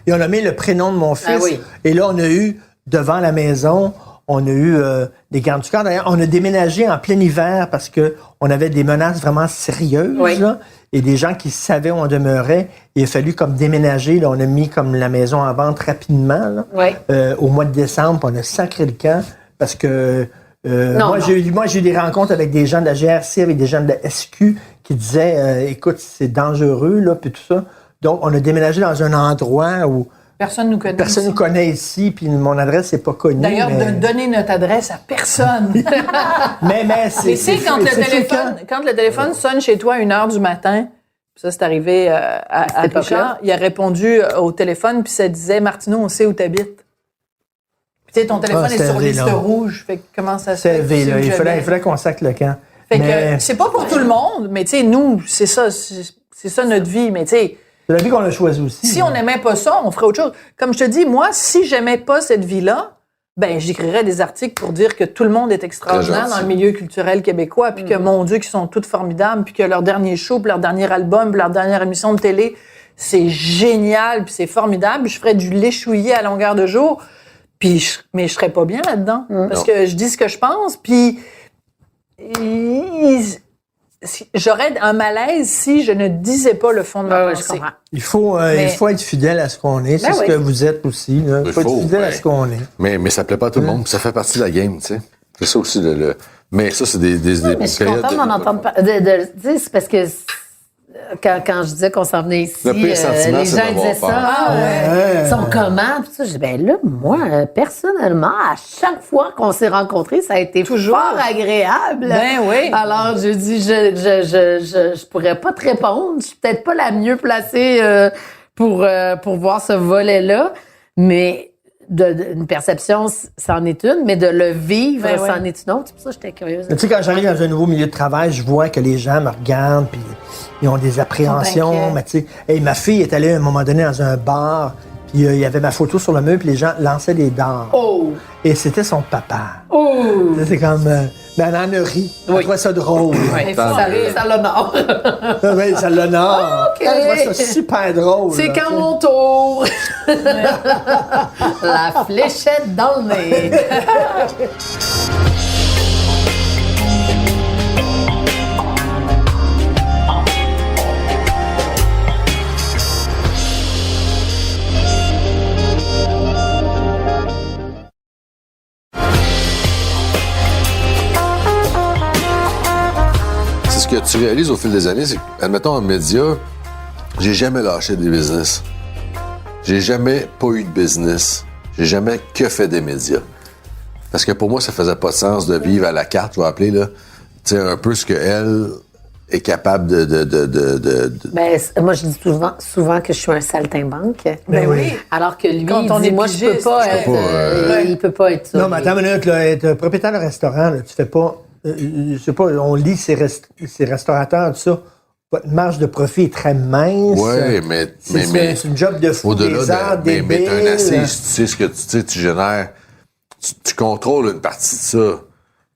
ils ont nommé le prénom de mon fils. Ah oui. Et là, on a eu, devant la maison, on a eu des gardes du corps. D'ailleurs, on a déménagé en plein hiver parce que on avait des menaces vraiment sérieuses. Là, et des gens qui savaient où on demeurait. Il a fallu comme déménager. Là, on a mis comme la maison en vente rapidement. Là, au mois de décembre, on a sacré le camp parce que... Moi, j'ai eu des rencontres avec des gens de la GRC, avec des gens de la SQ qui disaient écoute, c'est dangereux, là, puis tout ça. Donc, on a déménagé dans un endroit où personne nous connaît. Personne nous connaît ici, puis mon adresse n'est pas connue. D'ailleurs, de donner notre adresse à personne. mais c'est quand le téléphone sonne chez toi à 1h du matin, Ça, c'est arrivé à cette époque-là? Richard. Il a répondu au téléphone, puis ça disait « Martineau, on sait où t'habites. » Puis tu sais, ton téléphone est c'était sur liste là. rouge. Fait que comment ça se fait? C'est que tu sais élevé, là. où Il j'habite? fallait qu'on sacle le camp. Fait Mais que c'est pas pour tout le monde, mais tu sais, nous, c'est ça notre vie. Mais tu sais, c'est la vie qu'on a choisie aussi. si on n'aimait pas ça, on ferait autre chose. Comme je te dis, moi, si j'aimais pas cette vie-là, ben j'écrirais des articles pour dire que tout le monde est extraordinaire Très dans gentil. le milieu culturel québécois, puis que, mon Dieu, qu'ils sont toutes formidables, puis que leur dernier show, puis leur dernier album, puis leur dernière émission de télé, c'est génial, puis c'est formidable. Je ferais du léchouillis à longueur de jour, mais je serais pas bien là-dedans. Parce Non. que je dis ce que je pense, puis j'aurais un malaise si je ne disais pas le fond de ma Ouais, je pensée. comprends. Il faut être fidèle à ce qu'on est. C'est Ben ce oui. que vous êtes aussi. Là. Il faut être fidèle à ce qu'on est. Mais ça plaît pas à tout le monde. Ça fait partie de la game, tu sais. C'est ça aussi, mais ça, c'est des Mais je suis contente d'en entendre parler. Tu sais, c'est parce que quand je disais qu'on s'en venait ici, Le pire sentiment, les c'est gens d'avoir disaient ça. peur. Ah Ouais. Ils sont comment? Puis ça, je dis, ben là, moi, personnellement, à chaque fois qu'on s'est rencontrés, ça a été Toujours. fort agréable. Ben oui. Alors, je dis, je pourrais pas te répondre. Je suis peut-être pas la mieux placée pour voir ce volet-là, mais une perception, c'en est une, mais de le vivre, Ben c'en oui. est une autre. C'est pour ça que j'étais curieuse. Mais tu sais, quand j'arrive dans un nouveau milieu de travail, je vois que les gens me regardent, puis ils ont des appréhensions. inquiets. Mais tu sais, hey, ma fille est allée à un moment donné dans un bar, puis il y avait ma photo sur le mur, puis les gens lançaient des dards. Oh! Et c'était son papa. Oh! C'est comme... ben, elle en a ri. Elle trouvait ça drôle. Ouais, ça l'honore. Oui, ça l'honore. OK. Elle trouvait ça super drôle. C'est là, quand tu sais. mon tour. La fléchette dans le nez. C'est ce que tu réalises au fil des années, c'est que, admettons, en média, j'ai jamais lâché des business. J'ai jamais pas eu de business. J'ai jamais que fait des médias. Parce que pour moi, ça faisait pas de sens de vivre à la carte, je vais appeler, là. Tu sais, un peu ce qu'elle est capable de... Ben, moi, je dis souvent que je suis un saltimbanque. Ben oui. Alors que lui, Quand il on dit, est moi, je peux pigiste, pas je être... peux pas, il peut pas être ça. Non, mais attends une minute, là, être propriétaire de restaurant, là, tu fais pas... je sais pas, on lit ces restaurateurs, tout ça. Votre marge de profit est très mince. Ouais, mais C'est une job de fou, au-delà des heures, de... des Mais t'as une billes. assise, tu sais ce que tu sais, tu génères... Tu contrôles une partie de ça.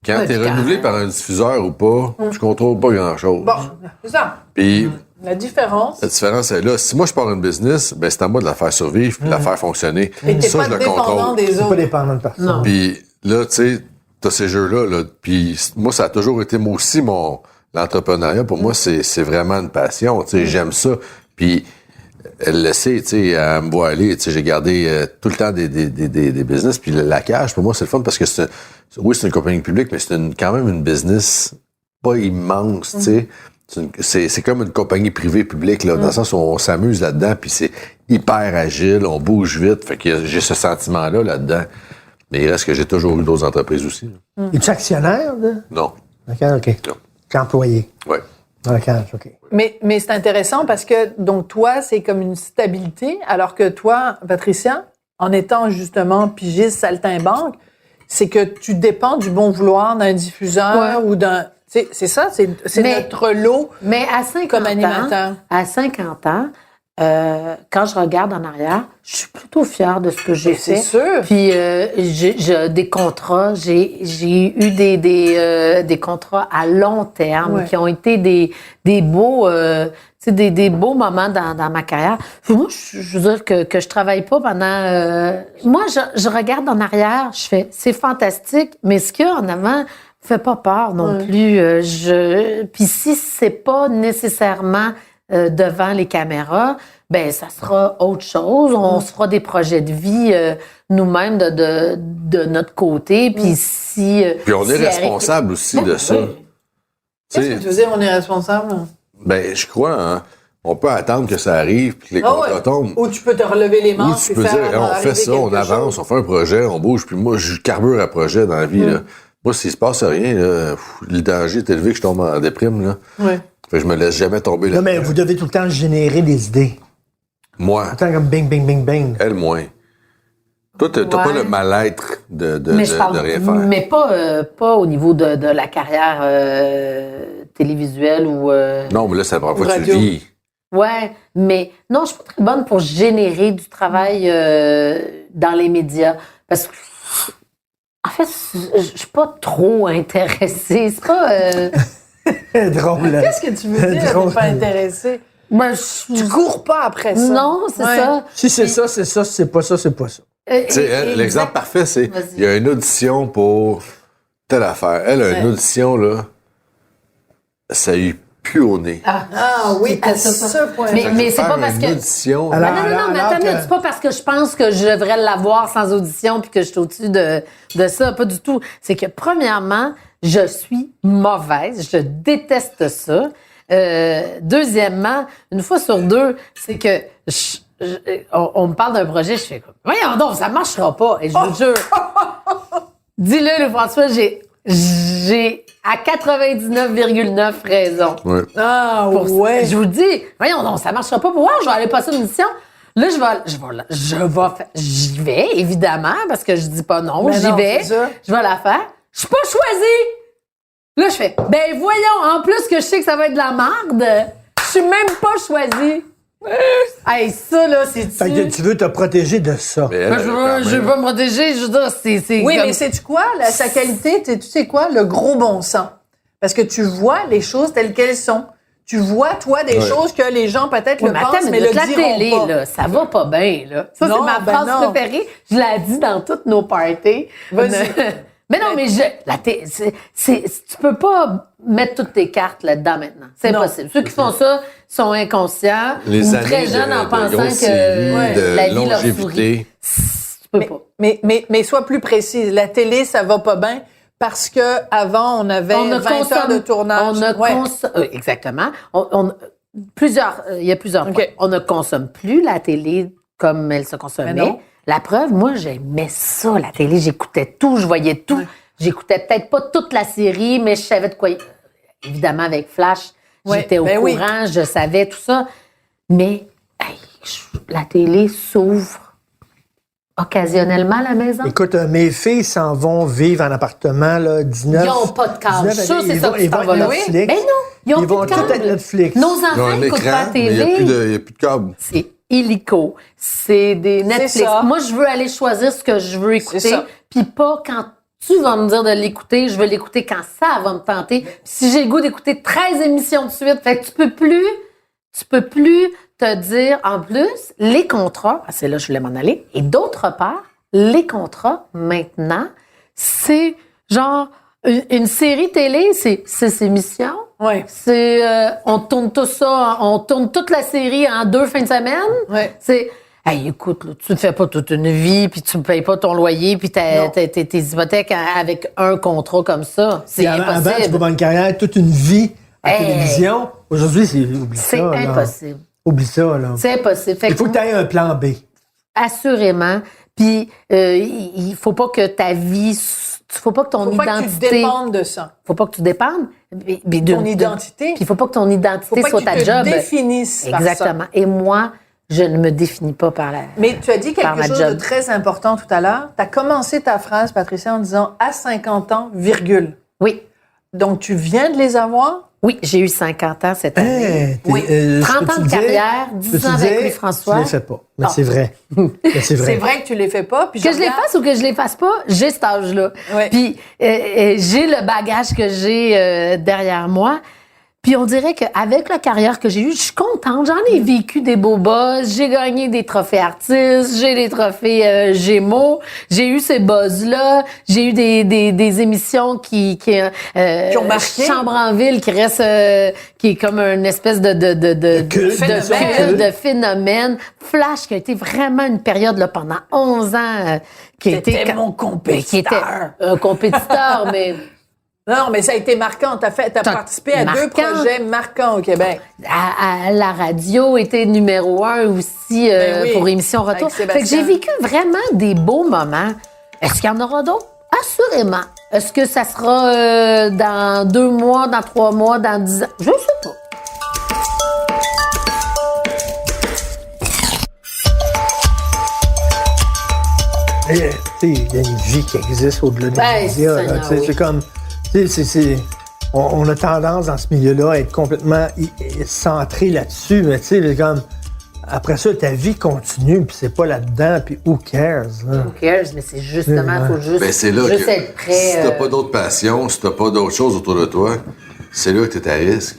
Quand Ouais, t'es puis renouvelé par un diffuseur ou pas, tu contrôles pas grand-chose. Bon, c'est ça. Puis... La différence. La différence est là. Si moi, je pars une business, ben c'est à moi de la faire survivre puis de la faire fonctionner. Et t'es Ça, pas je le dépendant contrôle. des C'est pas autres. dépendant de personne. Non. Puis là, tu sais, t'as ces jeux-là. Là, puis moi, ça a toujours été, moi aussi, l'entrepreneuriat, pour moi, c'est vraiment une passion. Tu sais, j'aime ça. Puis elle le sait, tu sais, elle me voit aller. Tu sais, j'ai gardé tout le temps des business. Puis la cage, pour moi, c'est le fun parce que c'est une compagnie publique, mais c'est quand même une business pas immense, tu sais. C'est comme une compagnie privée publique, là, dans le sens où on s'amuse là-dedans, puis c'est hyper agile, on bouge vite, fait que j'ai ce sentiment-là là-dedans. Mais il reste que j'ai toujours eu d'autres entreprises aussi. Là. Es-tu actionnaire, là? Non. OK. Non. T'es employé. Ouais. Dans la cage, OK. Mais c'est intéressant parce que, donc, toi, c'est comme une stabilité, alors que toi, Patricia, en étant justement pigiste, saltimbanque, c'est que tu dépends du bon vouloir d'un diffuseur ou d'un... C'est ça, c'est Mais- notre lot. Mais à 50 Comme ans, animateur. à 50 ans, quand je regarde en arrière, je suis plutôt fière de ce que j'ai C'est fait. sûr. Puis j'ai des contrats, j'ai eu des contrats à long terme Ouais. qui ont été des beaux des beaux moments dans ma carrière. Puis moi, je veux dire que je travaille pas pendant. Moi, je regarde en arrière, je fais c'est fantastique, mais ce qu'il y a en avant fait pas peur non plus. Puis si c'est pas nécessairement devant les caméras, ben ça sera autre chose. On se fera des projets de vie nous-mêmes de notre côté. Puis si Puis on est si responsable aussi de ça. oui. Tu Qu'est-ce que sais, tu veux dire, on est responsable? ben, je crois, hein, on peut attendre que ça arrive puis que les Ah contrats ouais. tombent. Ou tu peux te relever les Ou manches tu et peux faire dire, on arriver fait ça, on quelque avance, chose. on fait un projet, on bouge, puis moi, je carbure à projet dans la vie. Là. Moi, s'il se passe rien, là, le danger est élevé que je tombe en déprime. Là. Ouais. Fait que je me laisse jamais tomber là. Non, mais vous devez tout le temps générer des idées. Moi, Tout le temps comme bing, bing, bing, bing. elle moins. Toi, t'as pas le mal-être de rien faire. Mais pas au niveau de la carrière télévisuelle ou... Non, mais là, c'est la première fois que tu radio. le vis. Ouais, mais non, je suis pas très bonne pour générer du travail dans les médias. Parce que, en fait, je suis pas trop intéressée. C'est pas... Drôle. Qu'est-ce que tu veux dire, Drôle. t'es pas intéressé? moi, Tu cours pas après ça. Non, c'est Ouais. ça. Si c'est ça, c'est ça. Si c'est pas ça, c'est pas ça. Tu sais, elle, l'exemple parfait, c'est Vas-y. il y a une audition pour telle affaire. Elle a une audition, là, ça lui pue au nez. Ah oui, à ça. ce point. Mais c'est Faire pas parce une que... audition, Alors, non, mais attends, que- c'est pas parce que je pense que je devrais l'avoir sans audition puis que je suis au-dessus de ça, pas du tout. C'est que, premièrement, je suis mauvaise, je déteste ça. Deuxièmement, une fois sur deux, c'est que on me parle d'un projet, je fais comme, voyons donc, ça marchera pas. Et je vous jure, dis-le, le François, j'ai à 99,9 raison. ouais. Ah Pour- ouais. Je vous dis, voyons non, ça marchera pas pour moi, je vais aller passer une mission. Là, j'y vais, évidemment, parce que je dis pas non, Mais j'y non, vais, c'est ça. je vais la faire. Je suis pas choisie! Là, je fais, ben voyons, en plus que je sais que ça va être de la merde, je suis même pas choisie. Hey, ça, là, c'est... Fait que tu veux te protéger de ça. Mais elle, Ben, je veux pas me protéger, je veux dire, c'est Oui, comme... mais sais-tu quoi? Sa qualité, tu sais quoi? Le gros bon sens. Parce que tu vois les choses telles qu'elles sont. Tu vois, toi, des choses que les gens peut-être Oui, le mais pensent, attends, mais mais le la diront télé, pas. là, ça va pas bien, là. Ça, Non, c'est ma ben phrase non. préférée. Je la dis dans toutes nos parties. Vas-y. Mais non, mais tu peux pas mettre toutes tes cartes là-dedans maintenant. C'est Non. impossible. Ceux qui font ça sont inconscients les ou années très jeunes en de pensant grosses que séries, de la vie leur longévité. sourit. Tu peux pas. Mais sois plus précise. La télé, ça va pas bien parce que avant on avait 20 heures de tournage. On ne Ouais. exactement. Il y a plusieurs OK. points. On ne consomme plus la télé comme elle se consommait. Mais non. La preuve, moi, j'aimais ça, la télé. J'écoutais tout, je voyais tout. J'écoutais peut-être pas toute la série, mais je savais de quoi... Évidemment, avec Flash, Ouais, j'étais au ben oui. courant, je savais tout ça. Mais la télé s'ouvre occasionnellement à la maison. Écoute, mes filles s'en vont vivre en appartement, là, 19. Ils n'ont pas de câble. 19, Je suis sûre que c'est ils ça vont- que tu ils t'en vont vas être là. Netflix. Ben non, ils ont Ils plus vont de tout câble. être Netflix. Nos Ils ont enfants un n'écoutent pas la écran, mais il n'y a, télé. plus de câble. C'est illico. C'est des Netflix. ça. Moi, je veux aller choisir ce que je veux écouter. ça. Puis pas quand tu vas me dire de l'écouter, je veux l'écouter quand ça va me tenter. Puis si j'ai le goût d'écouter 13 émissions de suite, fait que tu peux plus te dire, en plus, les contrats, c'est là que je voulais m'en aller, et d'autre part, les contrats, maintenant, c'est genre, une série télé, c'est 6 émissions. Ouais. C'est, on tourne tout ça, on tourne toute la série en 2 fins de semaine. Ouais. C'est, hey, écoute, là, tu ne fais pas toute une vie, puis tu ne payes pas ton loyer, puis tes hypothèques avec un contrat comme ça. C'est Puis avant, tu peux impossible. avoir une carrière, toute une vie à Hey. télévision. Aujourd'hui, oublie C'est ça. là. impossible. Oublie ça, là. C'est impossible. Fait Il faut que que tu aies un plan B. assurément. Puis, il faut pas que ta vie, faut pas que ton Faut pas que tu identité, dépendes de ça. faut pas que tu dépendes. Mais Ton identité. Puis, il faut pas que ton Faut identité pas soit que ta tu te job. définisses par ça. Exactement. Et moi, je ne me définis pas par la. Mais tu as dit Par quelque ma chose job. de très important tout à l'heure. Tu as commencé ta phrase, Patricia, en disant « à 50 ans, virgule Oui. ». Donc, tu viens de les avoir? Oui, j'ai eu 50 ans cette année. Hey, Oui. 30 ans de carrière, 10 ans avec Louis-François. Je ne les fais pas. Mais Ah. c'est vrai. Mais c'est vrai. C'est vrai que tu les fais pas. Puis Que je les regarde- fasse ou que je les fasse pas, j'ai cet âge-là. Ouais. Puis j'ai le bagage que j'ai derrière moi. Puis on dirait qu'avec la carrière que j'ai eue, je suis contente. J'en ai vécu des beaux buzz. J'ai gagné des trophées artistes. J'ai des trophées Gémeaux. J'ai eu ces buzz-là. J'ai eu des émissions qui ont marqué. Chambre en ville qui reste, qui est comme une espèce de culte, culte, de phénomène. Flash qui a été vraiment une période là, pendant 11 ans qui a T'étais été mon compétiteur. qui était un compétiteur, mais Non, mais ça a été marquant. T'as participé à 2 marquant. projets marquants au Québec. à la radio était numéro 1 aussi Ben oui, pour émission retour. avec Fait que Sébastien. j'ai vécu vraiment des beaux moments. Est-ce qu'il y en aura d'autres? Assurément. Est-ce que ça sera dans 2 mois, dans 3 mois, dans 10 ans? Je sais pas. Tu sais, il y a une vie qui existe au-delà des Ben, médias. c'est là. ça, Tu sais, oui. c'est comme... tu sais, on a tendance dans ce milieu-là à être complètement centré là-dessus, mais tu sais, c'est comme... Après ça, ta vie continue, puis c'est pas là-dedans, puis who cares? Là? Who cares? Mais c'est justement, il faut juste, Ben, c'est là juste que être prêt. si t'as pas d'autres passions, si t'as pas d'autres choses autour de toi, c'est là que t'es à risque.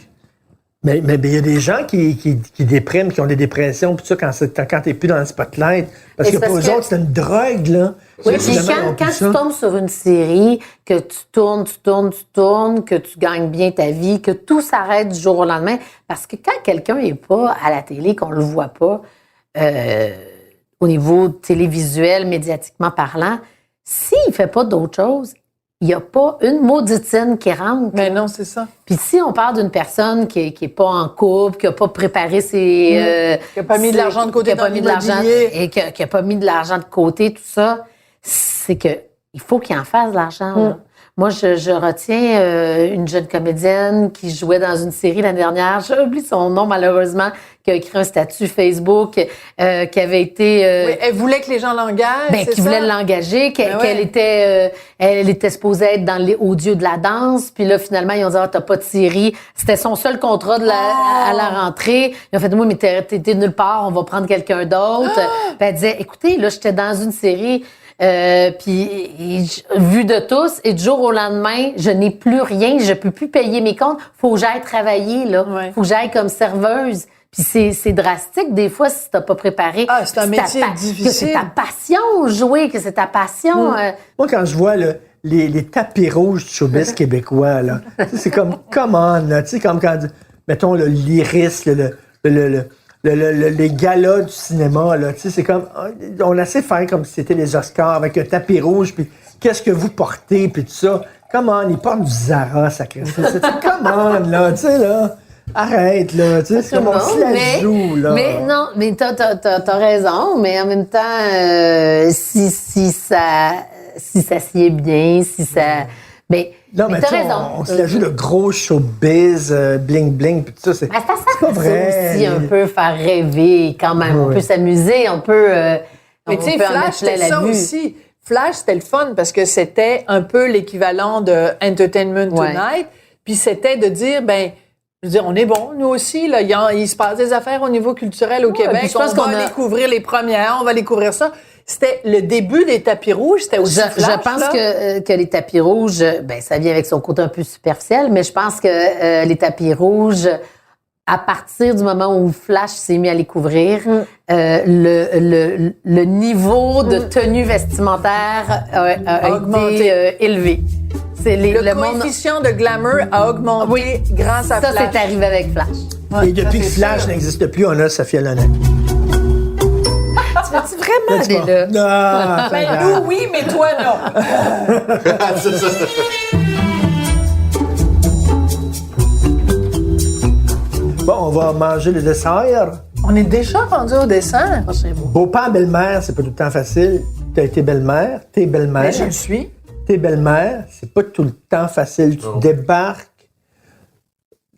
Mais il y a des gens qui dépriment, qui ont des dépressions, puis ça, quand t'es plus dans le spotlight. Parce Et que c'est pour parce eux que- autres, c'est une drogue, là. Oui, puis Finalement, ils ont quand plus tu ça. tombes sur une série, que tu tournes, que tu gagnes bien ta vie, que tout s'arrête du jour au lendemain, parce que quand quelqu'un n'est pas à la télé, qu'on le voit pas, au niveau télévisuel, médiatiquement parlant, s'il fait pas d'autre chose, il n'y a pas une mauditine qui rentre. Mais non, c'est ça. Puis si on parle d'une personne qui est pas en couple, qui a pas préparé ses... Qui a pas mis de l'argent de côté qui a pas dans mis de l'argent l'immobilier. et qui a pas mis de l'argent de côté, tout ça, c'est que il faut qu'il en fasse de l'argent. là. Moi, je retiens une jeune comédienne qui jouait dans une série l'année dernière. J'oublie son nom, malheureusement, qui a écrit un statut Facebook, qui avait été... Oui, elle voulait que les gens l'engagent. Ben, c'est qui ça? voulait l'engager, Ben ouais. elle était supposée être dans les hauts dieux de la danse, puis là, finalement, ils ont dit, ah, t'as pas de série. C'était son seul contrat à la rentrée. Ils ont fait, moi, mais t'es nulle part, on va prendre quelqu'un d'autre. Puis elle disait, écoutez, là, j'étais dans une série, puis vu de tous, et du jour au lendemain, je n'ai plus rien, je peux plus payer mes comptes, faut que j'aille travailler, là. Ouais. Faut que j'aille comme serveuse. Puis c'est drastique, des fois, si t'as pas préparé. Ah, c'est un que ta métier difficile. Que c'est ta passion, jouer, que c'est ta passion. Moi, quand je vois les tapis rouges du showbiz québécois, là, tu sais, c'est comme, come on, là, tu sais, comme quand, mettons, l'iris, les galas du cinéma, là, tu sais, c'est comme, on essaie de faire comme si c'était les Oscars avec un tapis rouge, puis qu'est-ce que vous portez, puis tout ça. Come on, ils portent du Zara, sacré. Come on, là, tu sais, là. Arrête, là, tu sais, c'est comme on se la joue, là. Mais non, mais t'as raison, mais en même temps, si ça s'y est bien, si ça... Mais, Non, mais t'as tu sais, raison. on se la joue le gros showbiz, bling-bling, puis tout ça, c'est Mais ça pas sert vrai. aussi un peu faire rêver quand même. On Oui. peut s'amuser, on peut... Mais tu sais, Flash, c'était ça aussi. Flash, c'était le fun parce que c'était un peu l'équivalent de Entertainment Ouais. Tonight. Puis c'était de dire, ben, je veux dire, on est bon, nous aussi. Là, il se passe des affaires au niveau culturel au puis Québec. je pense On qu'on va a- aller couvrir les premières, on va aller couvrir ça. C'était le début des tapis rouges, c'était aussi Je Flash, pense là. que les tapis rouges, ben ça vient avec son côté un peu superficiel, mais je pense que les tapis rouges, à partir du moment où Flash s'est mis à les couvrir, le niveau de tenue vestimentaire a Augmenté. été élevé. C'est Le monde. coefficient de glamour a augmenté grâce à Ça, Flash. c'est arrivé avec Flash. Et depuis que Flash n'existe plus, on a Sophia Loren. Tu veux-tu vraiment aller là? Non, Ben, c'est nous, grave. oui, mais toi, non. C'est ça. Bon, on va manger le dessert. On est déjà rendu au dessin. Beau-père, belle-mère, c'est pas tout le temps facile. T'as été belle-mère, t'es belle-mère. Mais je le suis. T'es belle-mère, c'est pas tout le temps facile. Tu débarques,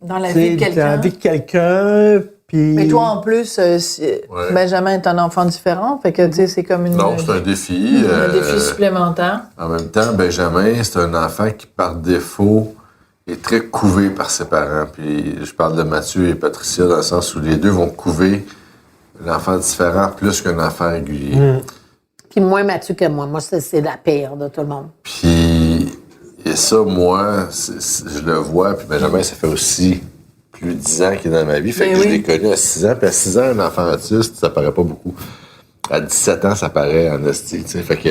Dans la tu vie de sais, dans quelqu'un. la vie de quelqu'un, puis... Mais toi, en plus, Benjamin est un enfant différent, fait que, tu sais, c'est comme une... Non, c'est un défi. un défi supplémentaire. En même temps, Benjamin, c'est un enfant qui, par défaut, est très couvé par ses parents. Puis je parle de Mathieu et Patricia dans le sens où les deux vont couver l'enfant différent plus qu'un enfant régulier. Puis moins Mathieu que moi. Moi, c'est la pire de tout le monde. Puis, et ça, moi, je le vois. Puis Benjamin, ça fait aussi plus de 10 ans qu'il est dans ma vie. Fait Ben que oui. je l'ai connu à 6 ans. Puis à 6 ans, un enfant autiste, ça paraît pas beaucoup. À 17 ans, ça paraît en esti, tu sais. Fait que,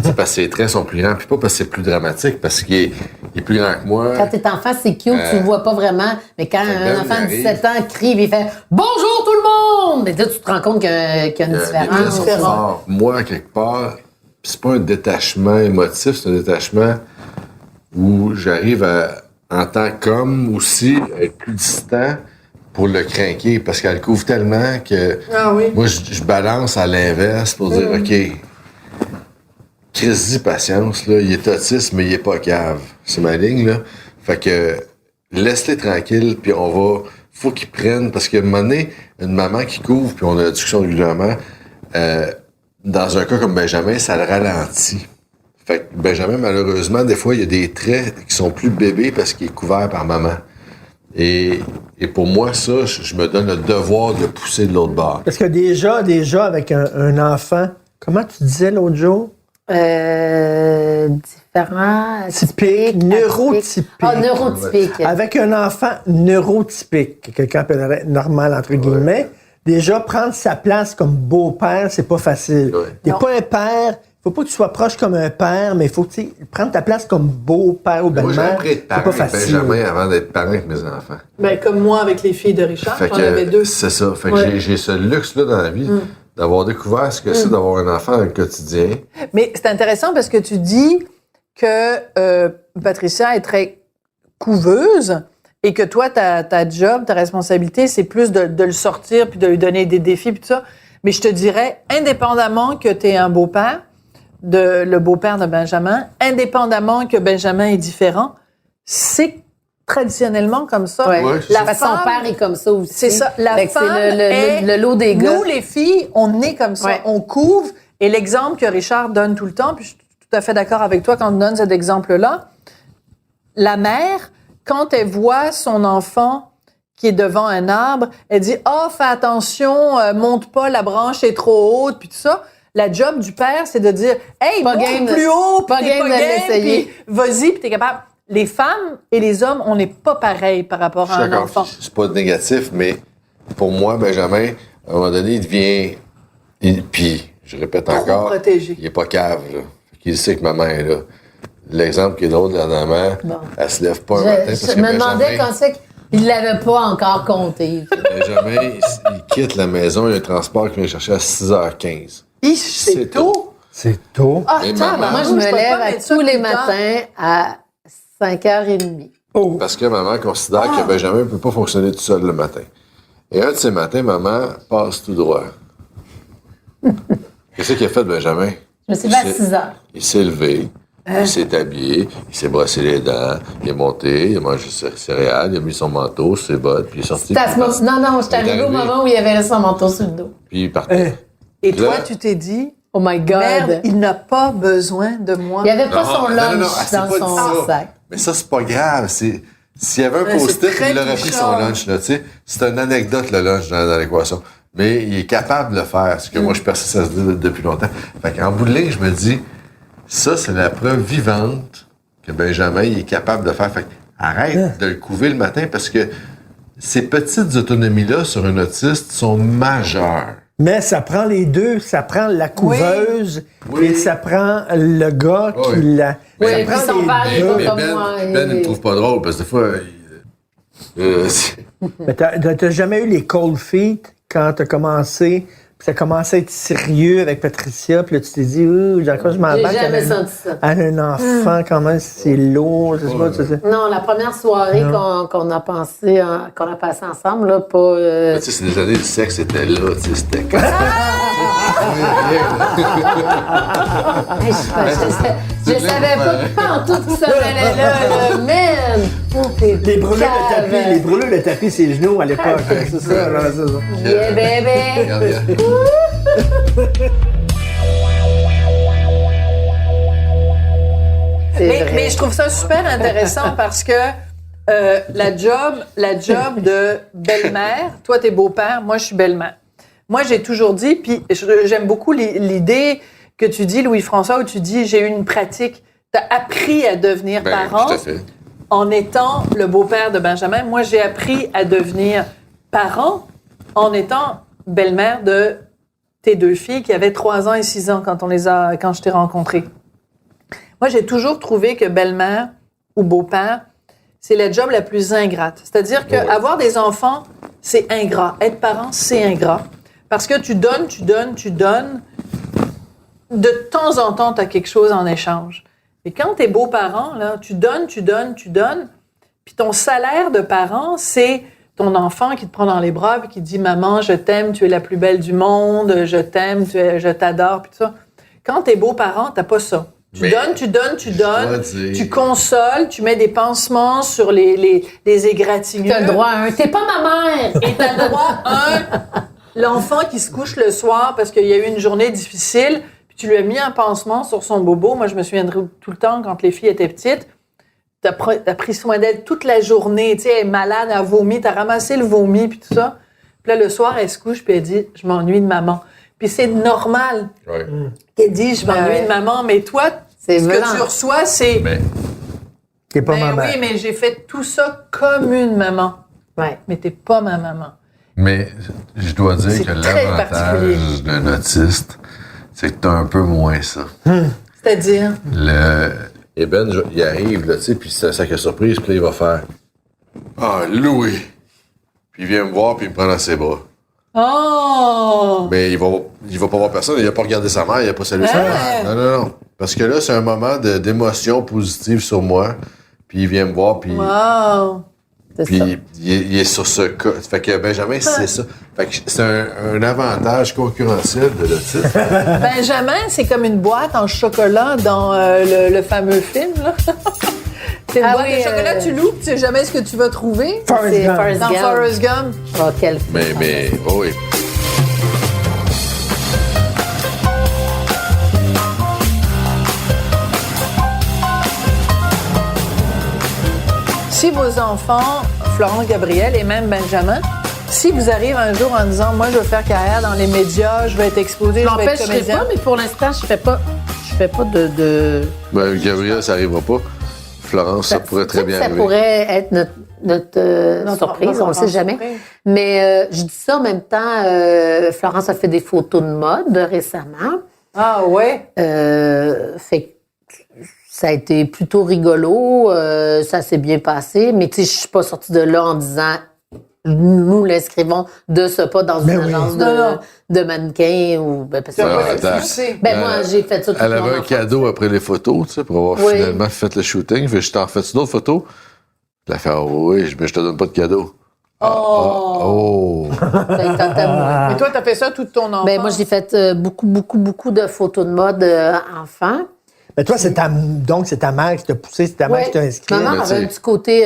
c'est parce que ses traits sont plus grands. Puis pas parce que c'est plus dramatique, parce qu'il est plus grand que moi. Quand t'es enfant, c'est cute, tu le vois pas vraiment. Mais quand un Ben, enfant il de 17 ans crie et il fait « Bonjour tout le monde! » Mais là, tu te rends compte qu'il y a une Les traits différence. sont forts. Moi, quelque part, pis c'est pas un détachement émotif, c'est un détachement où j'arrive à, en tant qu'homme aussi, à être plus distant pour le craquer, parce qu'elle couvre tellement que Ah oui. moi, je balance à l'inverse pour dire, OK, crise patience, là, il est autiste, mais il est pas cave. C'est ma ligne, là. Fait que, laisse-les tranquilles, puis faut qu'ils prennent, parce qu'à un moment donné, une maman qui couvre, puis on a la discussion régulièrement, dans un cas comme Benjamin, ça le ralentit. Fait que Benjamin, malheureusement, des fois, il y a des traits qui sont plus bébés parce qu'il est couvert par maman. Et pour moi, ça, je me donne le devoir de le pousser de l'autre bord. Parce que déjà avec un enfant, comment tu disais l'autre jour? Différents. Typique, neurotypique. Ah, neurotypique. Avec un enfant neurotypique, que quelqu'un appellerait normal, entre guillemets, déjà prendre sa place comme beau-père, c'est pas facile. Ouais. T'es pas un père, faut pas que tu sois proche comme un père, mais il faut que tu prendre ta place comme beau-père ou Moi, j'ai belle-mère. appris à être C'est parent pas avec facile. Benjamin avant d'être parent avec mes enfants. Ben, comme moi avec les filles de Richard, Fait j'en avais deux. c'est ça. Fait que Ouais. j'ai ce luxe-là dans la vie d'avoir découvert ce que c'est d'avoir un enfant dans le quotidien. Mais c'est intéressant parce que tu dis que Patricia est très couveuse et que toi, ta job, ta responsabilité, c'est plus de le sortir puis de lui donner des défis puis tout ça. Mais je te dirais, indépendamment que tu es un beau-père, le beau-père de Benjamin, indépendamment que Benjamin est différent, c'est traditionnellement comme ça. Ouais. Ouais, c'est La son père est comme ça aussi. C'est ça. La Fait que femme c'est le lot des gars. Nous, les filles, on est comme ça. Ouais. On couvre. Et l'exemple que Richard donne tout le temps, puis je suis tout à fait d'accord avec toi quand tu donnes cet exemple-là, la mère, quand elle voit son enfant qui est devant un arbre, elle dit « Ah, fais attention, monte pas, la branche est trop haute », puis tout ça. La job du père, c'est de dire « Hey, Pas monte game de- plus haut, puis pas t'es game pas de game, l'essayer. puis vas-y, puis t'es capable. » Les femmes et les hommes, on n'est pas pareil par rapport Je à suis un d'accord. enfant. C'est pas négatif, mais pour moi, Benjamin, à un moment donné, il devient... Puis, je répète Trop encore, protégé. il est pas cave, là. Fait qu'il sait que maman est là. L'exemple qui est drôle, la maman, elle se lève pas un matin parce Je que me demandais Benjamin, quand c'est qu'il l'avait pas encore compté. Benjamin, il quitte la maison, il y a un transport qui vient le chercher à 6h15. C'est C'est tôt. C'est tôt. Ah, Mais tabarnak, maman, Moi, je me peux pas lève mettre ça tous les tout le temps. matins à 5h30. Oh. Parce que maman considère que Benjamin ne peut pas fonctionner tout seul le matin. Et un de ces matins, maman passe tout droit. Qu'est-ce qu'il a fait, Benjamin? Je me suis levée à 6h. Il s'est levé, il s'est habillé, il s'est brossé les dents, il est monté, il a mangé ses céréales, il a mis son manteau, ses bottes, puis il est sorti. C'était à ce moment- Non, j'étais Il est arrivée au arrivé. moment où il avait son manteau sur le dos. Puis il partait. Et Là- toi, tu t'es dit, Oh my God. merde, il n'a pas besoin de moi. Il n'y avait pas Non, son non, lunch non, elle s'est dans pas son dit ça. sac. Mais ça, c'est pas grave. S'il y avait un Ouais, post-it, c'est très il aurait pris touchant. son lunch, là, tu sais. C'est une anecdote, le lunch, dans l'équation. Mais il est capable de le faire, ce que moi, je persiste à se dire depuis longtemps. Fait qu'en bout de ligne, je me dis, ça, c'est la preuve vivante que Benjamin, il est capable de faire. Fait que arrête de le couver le matin parce que ces petites autonomies-là sur un autiste sont majeures. Mais ça prend les deux. Ça prend la couveuse Oui. et ça prend le gars Oui. qui la... Oui, ça puis prend son les père, il est deux. pas Mais comme Ben, moi. Ben, il me trouve pas drôle parce que des fois, Mais t'as jamais eu les cold feet quand t'as commencé, puis ça commençait à être sérieux avec Patricia, puis là tu t'es dit, ouh, quand je m'embarque, J'ai jamais elle a- senti ça. elle a un enfant, quand même, c'est lourd, je sais pas, tu sais. Non, la première soirée qu'on a passé ensemble, là, pas... tu sais, c'est des années, le sexe était là, tu sais, c'était comme... Hey, je savais pas en tout que ça allait là, man! Oh, t'es Les brûlures cave. de tapis, les brûlures de tapis, c'est les genoux à l'époque, c'est ça, non, c'est ça. Yeah, baby! Regarde, regarde. C'est vrai. Mais je trouve ça super intéressant parce que la job de belle-mère, toi, t'es beau-père, moi, je suis belle-mère. Moi, j'ai toujours dit, puis j'aime beaucoup l'idée que tu dis, Louis-François, où tu dis, j'ai eu une pratique. T'as appris à devenir parent Tout à fait. en étant le beau-père de Benjamin. Moi, j'ai appris à devenir parent en étant belle-mère de tes deux filles qui avaient 3 ans et 6 ans quand je t'ai rencontré. Moi, j'ai toujours trouvé que belle-mère ou beau-père, c'est la job la plus ingrate. C'est-à-dire qu'avoir des enfants, c'est ingrat. Être parent, c'est ingrat. Parce que tu donnes. De temps en temps, tu as quelque chose en échange. Et quand tu es beau-parent, là, tu donnes. Puis ton salaire de parent, c'est ton enfant qui te prend dans les bras et qui te dit « Maman, je t'aime, tu es la plus belle du monde, je t'aime, je t'adore. » Puis tout ça. Quand tu es beau-parent, tu n'as pas ça. Tu Mais donnes, dois dire- tu consoles, tu mets des pansements sur les égratignures. T'as le droit à un. T'es pas ma mère! Et t'as le droit à un l'enfant qui se couche le soir parce qu'il y a eu une journée difficile, puis tu lui as mis un pansement sur son bobo. Moi, je me souviendrai tout le temps quand les filles étaient petites. T'as pris soin d'elle toute la journée. Tu sais, elle est malade, elle a vomi, t'as ramassé le vomi, puis tout ça. Puis là, le soir, elle se couche, puis elle dit « Je m'ennuie de maman ». Puis c'est normal qu'elle dise « Je m'ennuie de maman ». Mais toi, ce que tu reçois, c'est... T'es pas maman. Oui, mais j'ai fait tout ça comme une maman. Ouais. Mais t'es pas ma maman. Mais je dois dire C'est que très l'avantage particulier. d'un autiste, c'est que t'as un peu moins ça. C'est-à-dire? Et Ben, il arrive, là, tu sais, puis c'est un sac à surprise, puis là, il va faire « Ah, Louis! » Puis il vient me voir, puis il me prend dans ses bras. Oh! Mais il va pas voir personne, il a pas regardé sa mère, il a pas salué sa mère. Non. Parce que là, c'est un moment d'émotion positive sur moi, puis il vient me voir, puis... Wow! Puis il est sur ce cas. Fait que Benjamin, c'est ça. Fait que c'est un avantage concurrentiel de l'autisme. Benjamin, c'est comme une boîte en chocolat dans le fameux film, là. C'est une boîte de chocolat, tu loupes, tu sais jamais ce que tu vas trouver. Forrest Gump. Forrest Dans Gump. Forrest Gump. Oh, quel film. Mais, oh oui. Si vos enfants, Florence, Gabriel et même Benjamin, si vous arrivez un jour en disant, moi, je veux faire carrière dans les médias, je vais être exposé, je vais être L'empêcherai comédien. pas, mais pour l'instant, je fais pas de... Ben, Gabriel, ça arrivera pas. Florence, ça pourrait très bien Ça arriver. pourrait être notre surprise, on le sait jamais. surprise. Mais je dis ça en même temps, Florence a fait des photos de mode récemment. Ah ouais? Fait que ça a été plutôt rigolo, ça s'est bien passé, mais tu sais, je suis pas sortie de là en disant nous l'inscrivons de ce pas dans une agence de mannequins ou parce que attends. moi j'ai fait ça toute Elle mon avait un enfance. cadeau après les photos, tu sais, pour avoir finalement fait le shooting. Fait, je t'en fais d'autres photos. Elle a fait, oh, oui, mais je te donne pas de cadeau. Oh. Ça y tentait moins. Mais toi, t'as fait ça toute ton enfance? Ben moi j'ai fait beaucoup de photos de mode enfant. Mais toi, c'est ta mère qui t'a poussé, c'est ta mère qui t'a inscrit. Maman Mais avait un t'sais- petit côté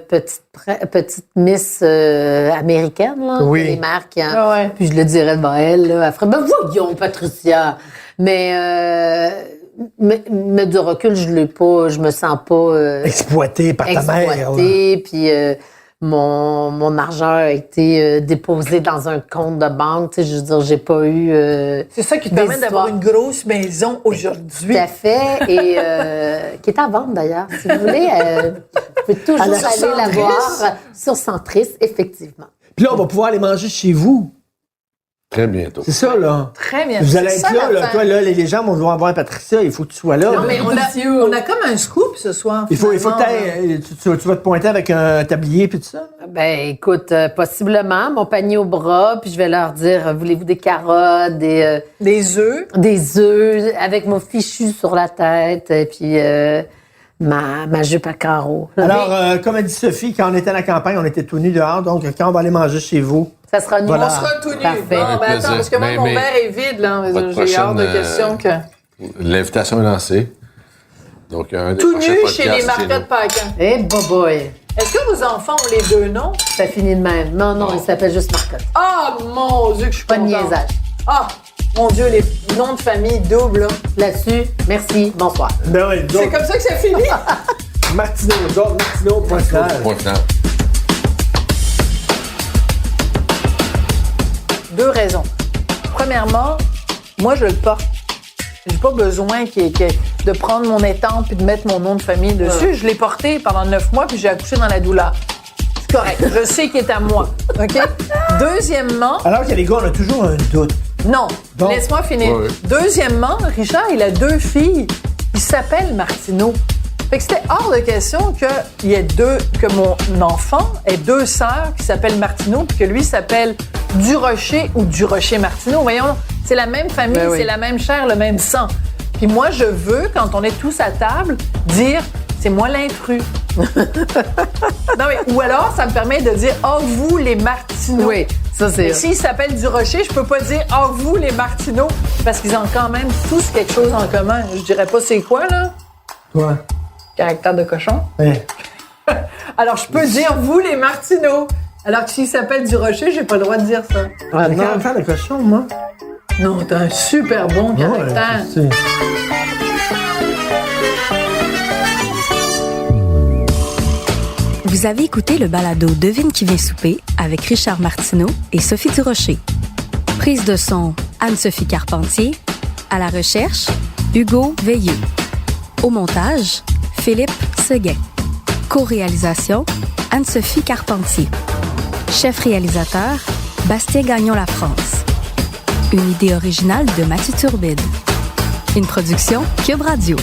petite Miss américaine, là. Oui. Les mères qui Ah ouais. Puis je le dirais devant elle, là. Elle ferait, ben voyons, Patricia. Mais du recul, je me sens pas Exploité par ta mère. là. exploitée. Puis mon argent a été déposé dans un compte de banque. Tu sais, je veux dire, j'ai pas eu... C'est ça qui te des permet d'avoir une histoires. grosse maison aujourd'hui. Tout à fait. Et qui est à vendre d'ailleurs. Si vous voulez, vous pouvez toujours la aller la Centris. voir sur Centris, effectivement. Puis là, on va pouvoir aller manger chez vous. Très bientôt. C'est ça, là. Très bien. Vous allez C'est être ça, là, là. l'affaire. Toi, là, les gens vont vouloir voir Patricia. Il faut que tu sois là. Non, là. mais on a comme un scoop ce soir. Il faut que finalement. tu vas te pointer avec un tablier puis tout ça. Ben, écoute, possiblement, mon panier au bras, puis je vais leur dire, voulez-vous des carottes, Des œufs. des œufs, avec mon fichu sur la tête, et puis ma jupe à carreaux. Alors, comme a dit Sophie, quand on était à la campagne, on était tout nus dehors. Donc, quand on va aller manger chez vous, Ça sera nu. Voilà. On sera tout nus. Parfait. Bon, ben Avec attends, plaisir. parce que moi, Mais- mon mais- verre est vide, là. Votre J'ai hors de prochaine, question que... L'invitation est lancée. Donc, un des Tout prochains nu podcasts, chez les c'est Marcotte nous. Paquin. Eh, boy, Est-ce que vos enfants ont les deux noms? ça finit de même. Non, il s'appelle juste Marcotte. Ah, mon Dieu, que je suis Pas de contente. niaisage. Ah, mon Dieu, les noms de famille doubles, là. Là-dessus, merci, bonsoir. ben oui, C'est comme ça que ça finit. Martineau, donc Martineau, point final. Point final. Deux raisons. Premièrement, moi, je le porte. J'ai pas besoin de prendre mon étampe et de mettre mon nom de famille dessus. Je l'ai porté pendant 9 mois puis j'ai accouché dans la douleur. C'est correct. Je sais qu'il est à moi. OK? Deuxièmement, Alors que les gars, on a toujours un doute. non. Donc, Laisse-moi finir. ouais. Deuxièmement, Richard, il a 2 filles. Il s'appelle Martineau. Fait que c'était hors de question que mon enfant ait 2 sœurs qui s'appellent Martineau puis que lui s'appelle Durocher ou Durocher-Martineau. Voyons, c'est la même famille, Ben oui. c'est la même chair, le même sang. Puis moi, je veux, quand on est tous à table, dire « c'est moi l'intrus ». Non, mais, ou alors, ça me permet de dire « oh, vous, les Martineaux ». Oui, ça c'est... Mais s'ils s'appellent Durocher, je peux pas dire « oh, vous, les Martineaux », parce qu'ils ont quand même tous quelque chose en commun. Je dirais pas c'est quoi, là? Toi. Caractère de cochon. Ouais. Alors, je peux dire « vous, les Martineaux ». Alors que s'il s'appelle Durocher, j'ai pas le droit de dire ça. Ah, le caractère de cochon, moi. Non, t'as un super bon caractère. Ouais, je sais. Vous avez écouté le balado Devine qui vient souper avec Richard Martineau et Sophie Durocher. Prise de son, Anne-Sophie Carpentier. À la recherche, Hugo Veilleux. Au montage, Philippe Seguin. Co-réalisation, Anne-Sophie Carpentier. Chef réalisateur, Bastien Gagnon-La France. Une idée originale de Mathieu Turbide. Une production Cube Radio.